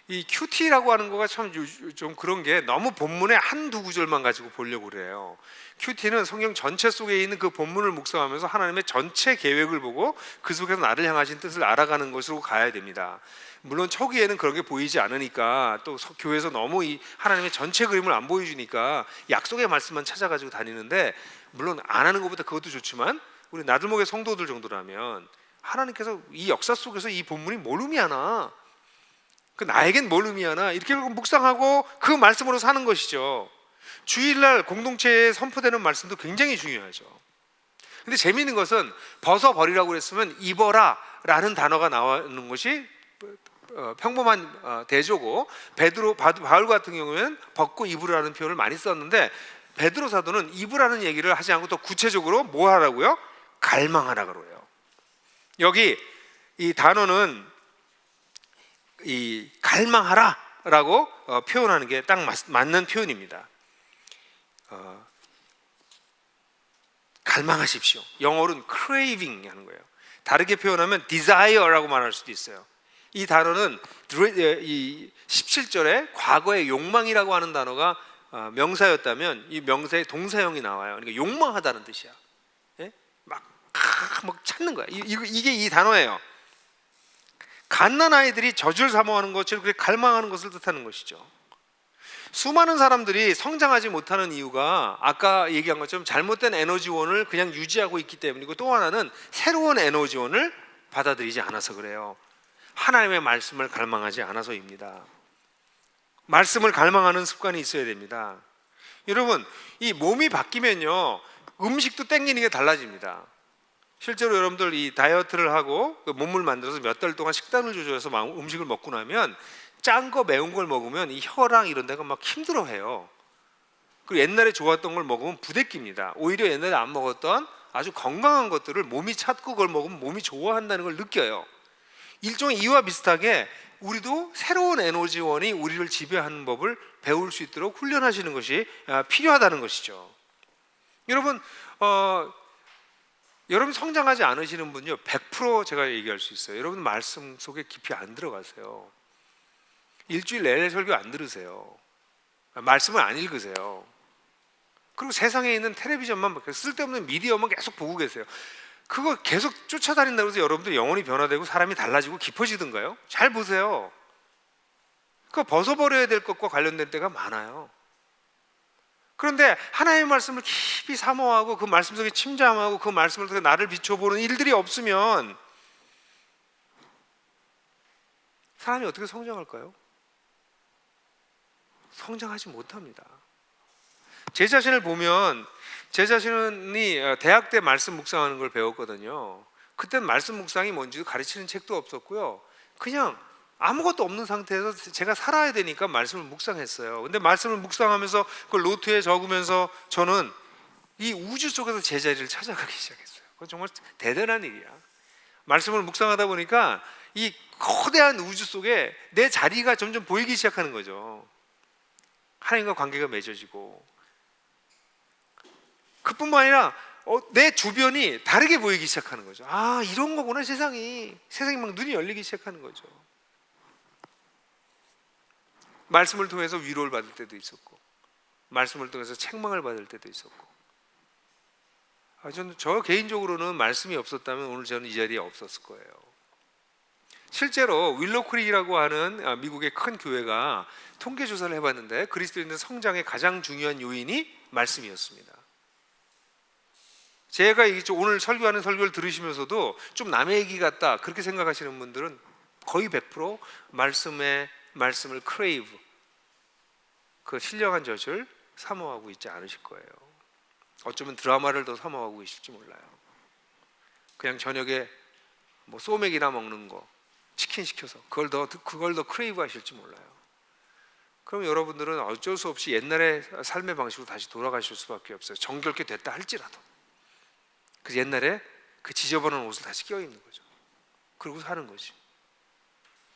A: 이 큐티라고 하는 거가 참 좀 그런 게 너무 본문에 한두 구절만 가지고 보려고 그래요. 큐티는 성경 전체 속에 있는 그 본문을 묵상하면서 하나님의 전체 계획을 보고 그 속에서 나를 향하신 뜻을 알아가는 것으로 가야 됩니다. 물론 초기에는 그런 게 보이지 않으니까, 또 교회에서 너무 이 하나님의 전체 그림을 안 보여주니까 약속의 말씀만 찾아가지고 다니는데, 물론 안 하는 것보다 그것도 좋지만 우리 나들목의 성도들 정도라면 하나님께서 이 역사 속에서 이 본문이 뭘 의미하나, 그 나에겐 뭘 의미하나, 이렇게 묵상하고 그 말씀으로 사는 것이죠. 주일날 공동체에 선포되는 말씀도 굉장히 중요하죠. 근데 재미있는 것은 벗어버리라고 그랬으면 입어라 라는 단어가 나오는 것이 평범한 대조고, 바울 같은 경우에는 벗고 입으라는 표현을 많이 썼는데, 베드로 사도는 입으라는 얘기를 하지 않고 더 구체적으로 뭐 하라고요? 갈망하라 그래요. 여기 이 단어는 이 갈망하라라고 표현하는 게 딱 맞는 표현입니다. 갈망하십시오. 영어로는 craving 하는 거예요. 다르게 표현하면 desire라고 말할 수도 있어요. 이 단어는 이 17절에 과거의 욕망이라고 하는 단어가 명사였다면, 이 명사의 동사형이 나와요. 그러니까 욕망하다는 뜻이야. 예? 막 찾는 거야. 이게 이 단어예요. 갓난 아이들이 젖을 사모하는 것처럼 그렇게 갈망하는 것을 뜻하는 것이죠. 수많은 사람들이 성장하지 못하는 이유가 아까 얘기한 것처럼 잘못된 에너지원을 그냥 유지하고 있기 때문이고, 또 하나는 새로운 에너지원을 받아들이지 않아서 그래요. 하나님의 말씀을 갈망하지 않아서입니다. 말씀을 갈망하는 습관이 있어야 됩니다. 여러분, 이 몸이 바뀌면요, 음식도 땡기는 게 달라집니다. 실제로 여러분들 이 다이어트를 하고 몸을 만들어서 몇 달 동안 식단을 조절해서 음식을 먹고 나면 짠 거 매운 걸 먹으면 이 혀랑 이런 데가 막 힘들어해요. 그리고 옛날에 좋았던 걸 먹으면 부대낍니다. 오히려 옛날에 안 먹었던 아주 건강한 것들을 몸이 찾고 그걸 먹으면 몸이 좋아한다는 걸 느껴요. 일종의 이와 비슷하게 우리도 새로운 에너지원이 우리를 지배하는 법을 배울 수 있도록 훈련하시는 것이 필요하다는 것이죠. 여러분, 여러분 성장하지 않으시는 분요 100% 제가 얘기할 수 있어요. 여러분 말씀 속에 깊이 안 들어가세요. 일주일 내내 설교 안 들으세요. 말씀을 안 읽으세요. 그리고 세상에 있는 텔레비전만, 쓸데없는 미디어만 계속 보고 계세요. 그거 계속 쫓아다닌다고 해서 여러분들 영혼이 변화되고 사람이 달라지고 깊어지던가요? 잘 보세요. 그거 벗어버려야 될 것과 관련된 때가 많아요. 그런데 하나님의 말씀을 깊이 사모하고 그 말씀 속에 침잠하고 그 말씀을 통해 나를 비춰보는 일들이 없으면 사람이 어떻게 성장할까요? 성장하지 못합니다. 제 자신을 보면, 제 자신이 대학 때 말씀 묵상하는 걸 배웠거든요. 그때는 말씀 묵상이 뭔지 가르치는 책도 없었고요. 그냥 아무것도 없는 상태에서 제가 살아야 되니까 말씀을 묵상했어요. 근데 말씀을 묵상하면서 그걸 노트에 적으면서 저는 이 우주 속에서 제 자리를 찾아가기 시작했어요. 그건 정말 대단한 일이야. 말씀을 묵상하다 보니까 이 거대한 우주 속에 내 자리가 점점 보이기 시작하는 거죠. 하나님과 관계가 맺어지고, 그뿐만 아니라 내 주변이 다르게 보이기 시작하는 거죠. 아, 이런 거구나 세상이 막 눈이 열리기 시작하는 거죠. 말씀을 통해서 위로를 받을 때도 있었고, 말씀을 통해서 책망을 받을 때도 있었고, 저는 저 개인적으로는 말씀이 없었다면 오늘 저는 이 자리에 없었을 거예요. 실제로 윌로크릭이라고 하는 미국의 큰 교회가 통계 조사를 해봤는데 그리스도인의 성장의 가장 중요한 요인이 말씀이었습니다. 제가 오늘 설교하는 설교를 들으시면서도 좀 남의 얘기 같다 그렇게 생각하시는 분들은 거의 100% 말씀을 crave, 그 신령한 젖을 사모하고 있지 않으실 거예요. 어쩌면 드라마를 더 사모하고 계실지 몰라요. 그냥 저녁에 뭐 소맥이나 먹는 거, 치킨 시켜서 그걸 더 크레이브 하실지 몰라요. 그럼 여러분들은 어쩔 수 없이 옛날의 삶의 방식으로 다시 돌아가실 수밖에 없어요. 정결케 됐다 할지라도. 그 옛날에 그 지저분한 옷을 다시 껴입는 거죠. 그러고 사는 거지.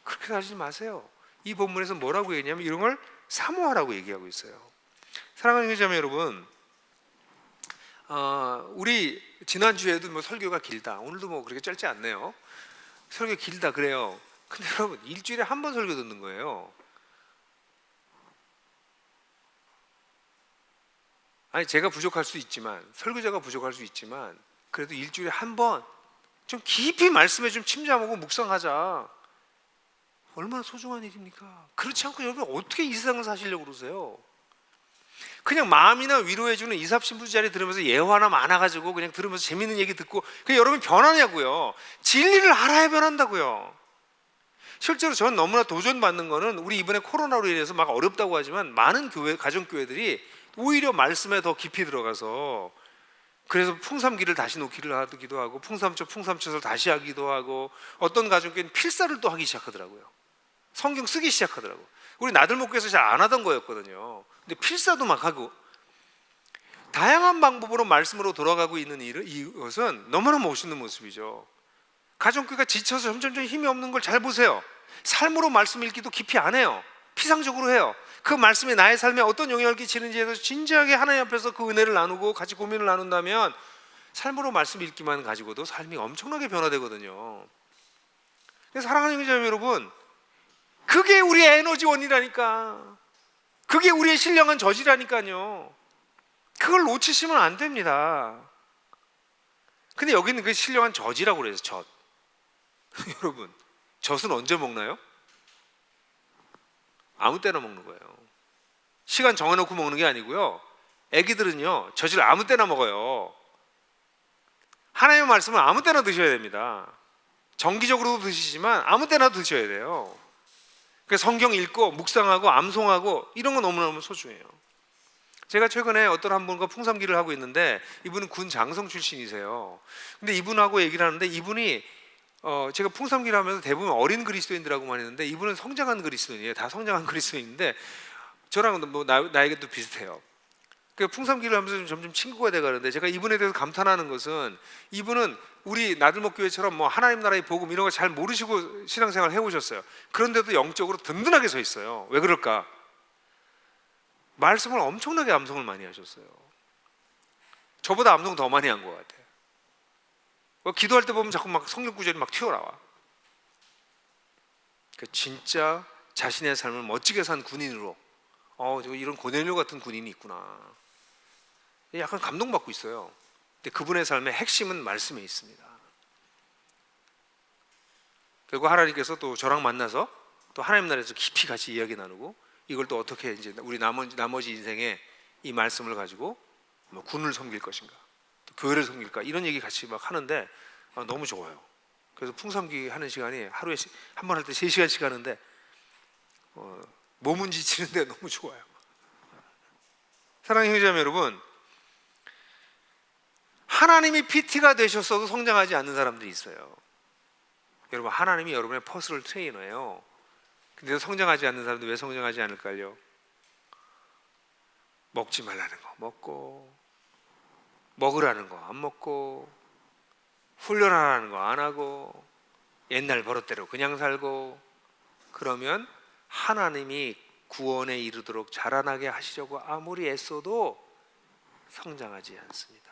A: 그렇게 하지 마세요. 이 본문에서 뭐라고 얘기하냐면 이런 걸 사모하라고 얘기하고 있어요. 사랑하는 형제자매 여러분, 우리 지난주에도 뭐 설교가 길다, 오늘도 뭐 그렇게 짧지 않네요. 설교 길다 그래요. 근데 여러분 일주일에 한 번 설교 듣는 거예요. 아니 제가 부족할 수 있지만, 설교자가 부족할 수 있지만, 그래도 일주일에 한 번 좀 깊이 말씀에 좀 침잠하고 묵상하자. 얼마나 소중한 일입니까? 그렇지 않고 여러분 어떻게 이 세상을 사시려고 그러세요? 그냥 마음이나 위로해주는 이삽신부 자리 들으면서 예화나 많아가지고 그냥 들으면서 재밌는 얘기 듣고 그 여러분 변하냐고요? 진리를 알아야 변한다고요. 실제로 저는 너무나 도전받는 거는, 우리 이번에 코로나로 인해서 막 어렵다고 하지만 많은 교회, 가정교회들이 오히려 말씀에 더 깊이 들어가서, 그래서 풍삼기를 다시 놓기를 하기도 하고 풍삼초를 다시 하기도 하고, 어떤 가정교회는 필사를 또 하기 시작하더라고요. 성경 쓰기 시작하더라고요. 우리 나들목교에서 잘 안 하던 거였거든요. 근데 필사도 막 하고, 다양한 방법으로 말씀으로 돌아가고 있는 이것은 너무나 멋있는 모습이죠. 가정교회가 지쳐서 점점 힘이 없는 걸 잘 보세요. 삶으로 말씀 읽기도 깊이 안 해요. 피상적으로 해요. 그 말씀이 나의 삶에 어떤 영향을 끼치는지에 대해서 진지하게 하나님 앞에서 그 은혜를 나누고 같이 고민을 나눈다면, 삶으로 말씀 읽기만 가지고도 삶이 엄청나게 변화되거든요. 그래서 사랑하는 형제자매 여러분, 그게 우리의 에너지원이라니까. 그게 우리의 신령한 젖이라니까요. 그걸 놓치시면 안 됩니다. 근데 여기는 그 신령한 젖이라고 그래요. 젖. 여러분, 젖은 언제 먹나요? 아무 때나 먹는 거예요. 시간 정해놓고 먹는 게 아니고요. 애기들은요, 젖을 아무 때나 먹어요. 하나님의 말씀은 아무 때나 드셔야 됩니다. 정기적으로도 드시지만 아무 때나 드셔야 돼요. 그래서 성경 읽고 묵상하고 암송하고 이런 거 너무너무 소중해요. 제가 최근에 어떤 한 분과 풍삼기를 하고 있는데, 이분은 군 장성 출신이세요. 근데 이분하고 얘기를 하는데, 이분이 제가 풍삼기를 하면서 대부분 어린 그리스도인들하고만 했는데, 이분은 성장한 그리스도인이에요. 다 성장한 그리스도인인데 저랑 뭐 나에게도 비슷해요. 그 풍삼기를 하면서 점점 친구가 돼가는데, 제가 이분에 대해서 감탄하는 것은, 이분은 우리 나들목교회처럼 뭐 하나님 나라의 복음 이런 거 잘 모르시고 신앙생활 해오셨어요. 그런데도 영적으로 든든하게 서 있어요. 왜 그럴까? 말씀을 엄청나게 암송을 많이 하셨어요. 저보다 암송 더 많이 한 것 같아요. 기도할 때 보면 자꾸 막 성경 구절이 막 튀어나와. 진짜 자신의 삶을 멋지게 산 군인으로, 이런 고넬료 같은 군인이 있구나, 약간 감동받고 있어요. 근데 그분의 삶의 핵심은 말씀에 있습니다. 그리고 하나님께서 또 저랑 만나서 또 하나님 나라에서 깊이 같이 이야기 나누고, 이걸 또 어떻게 이제 우리 나머지 인생에 이 말씀을 가지고 뭐 군을 섬길 것인가, 또 교회를 섬길까, 이런 얘기 같이 막 하는데 너무 좋아요. 그래서 풍삼기 하는 시간이 하루에 한 번 할 때 3시간씩 하는데 몸은 지치는데 너무 좋아요. 사랑하는 형제자매 여러분, 하나님이 PT가 되셨어도 성장하지 않는 사람들이 있어요. 여러분, 하나님이 여러분의 퍼스널 트레이너예요. 근데 성장하지 않는 사람들 왜 성장하지 않을까요? 먹지 말라는 거 먹고, 먹으라는 거 안 먹고, 훈련하라는 거 안 하고, 옛날 버릇대로 그냥 살고, 그러면 하나님이 구원에 이르도록 자라나게 하시려고 아무리 애써도 성장하지 않습니다.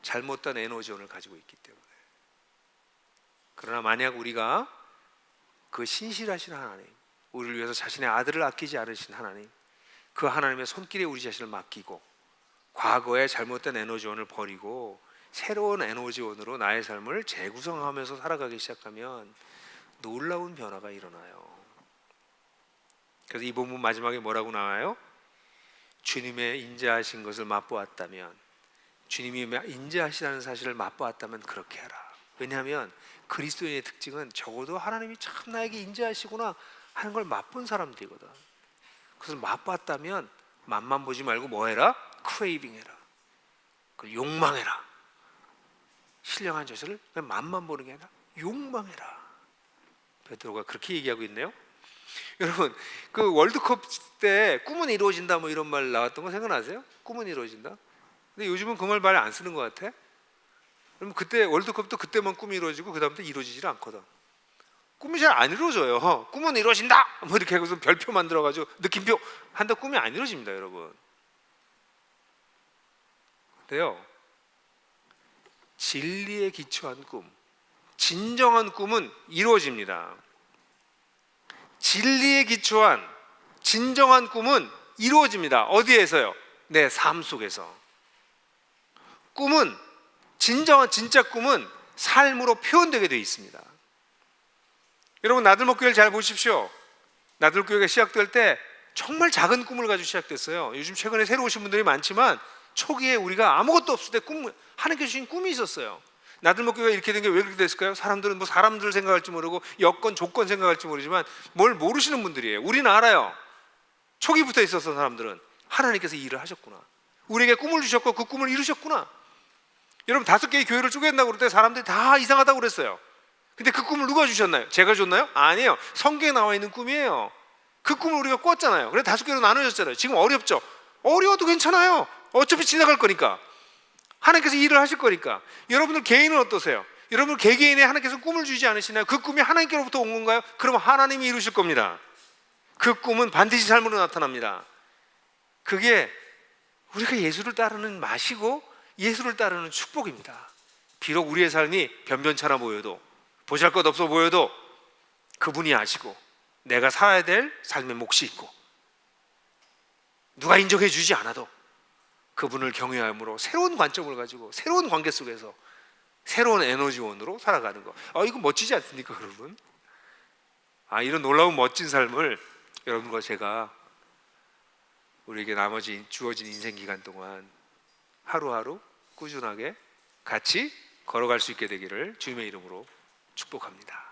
A: 잘못된 에너지원을 가지고 있기 때문에. 그러나 만약 우리가 그 신실하신 하나님, 우리를 위해서 자신의 아들을 아끼지 않으신 하나님, 그 하나님의 손길에 우리 자신을 맡기고, 과거의 잘못된 에너지원을 버리고 새로운 에너지원으로 나의 삶을 재구성하면서 살아가기 시작하면 놀라운 변화가 일어나요. 그래서 이 본문 마지막에 뭐라고 나와요? 주님의 인자하신 것을 맛보았다면, 주님이 인자하시다는 사실을 맛보았다면 그렇게 해라. 왜냐하면 그리스도인의 특징은 적어도 하나님이 참 나에게 인자하시구나 하는 걸 맛본 사람들이거든. 그래서 맛봤다면 맛만 보지 말고 뭐 해라? 크레이빙 해라. 욕망해라. 신령한 젖을 그냥 맛만 보는 게 아니라 욕망해라. 베드로가 그렇게 얘기하고 있네요. 여러분, 그 월드컵 때 꿈은 이루어진다 뭐 이런 말 나왔던 거 생각나세요? 꿈은 이루어진다. 근데 요즘은 그 말 많이 안 쓰는 것 같아. 그럼 그때 월드컵도 그때만 꿈이 이루어지고 그 다음부터 이루어지질 않거든. 꿈이 잘 안 이루어져요. 꿈은 이루어진다 뭐 이렇게 해서 별표 만들어가지고 느낌표 한다, 꿈이 안 이루어집니다, 여러분. 근데요, 진리에 기초한 꿈, 진정한 꿈은 이루어집니다. 진리에 기초한 진정한 꿈은 이루어집니다. 어디에서요? 내 삶 속에서. 꿈은 진짜 꿈은 삶으로 표현되게 되어 있습니다. 여러분, 나들목교회를 잘 보십시오. 나들목교회가 시작될 때 정말 작은 꿈을 가지고 시작됐어요. 요즘 최근에 새로 오신 분들이 많지만 초기에 우리가 아무것도 없을 때 하나님께 주신 꿈이 있었어요. 나들목교회가 이렇게 된 게 왜 그렇게 됐을까요? 사람들은 뭐 사람들 생각할지 모르고 여건 조건 생각할지 모르지만 뭘 모르시는 분들이에요. 우리는 알아요. 초기부터 있었던 사람들은 하나님께서 이 일을 하셨구나, 우리에게 꿈을 주셨고 그 꿈을 이루셨구나. 여러분, 5개의 교회를 쪼갠다고 그럴 때 사람들이 다 이상하다고 그랬어요. 근데 그 꿈을 누가 주셨나요? 제가 줬나요? 아니에요. 성경에 나와 있는 꿈이에요. 그 꿈을 우리가 꿨잖아요. 그래서 5개로 나눠졌잖아요. 지금 어렵죠? 어려워도 괜찮아요. 어차피 지나갈 거니까. 하나님께서 일을 하실 거니까. 여러분들 개인은 어떠세요? 여러분 개개인에 하나님께서 꿈을 주지 않으시나요? 그 꿈이 하나님께로부터 온 건가요? 그럼 하나님이 이루실 겁니다. 그 꿈은 반드시 삶으로 나타납니다. 그게 우리가 예수를 따르는 맛이고 예수를 따르는 축복입니다. 비록 우리의 삶이 변변찮아 보여도, 보잘것없어 보여도 그분이 아시고 내가 살아야 될 삶의 몫이 있고 누가 인정해 주지 않아도 그분을 경외함으로 새로운 관점을 가지고 새로운 관계 속에서 새로운 에너지원으로 살아가는 거. 이거 멋지지 않습니까, 여러분? 이런 놀라운 멋진 삶을 여러분과 제가 우리에게 나머지 주어진 인생 기간 동안 하루하루 꾸준하게 같이 걸어갈 수 있게 되기를 주님의 이름으로 축복합니다.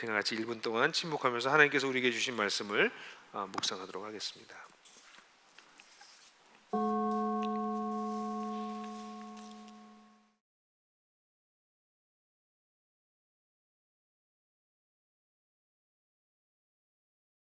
A: 제가 같이 1분 동안 침묵하면서 하나님께서 우리에게 주신 말씀을 묵상하도록 하겠습니다.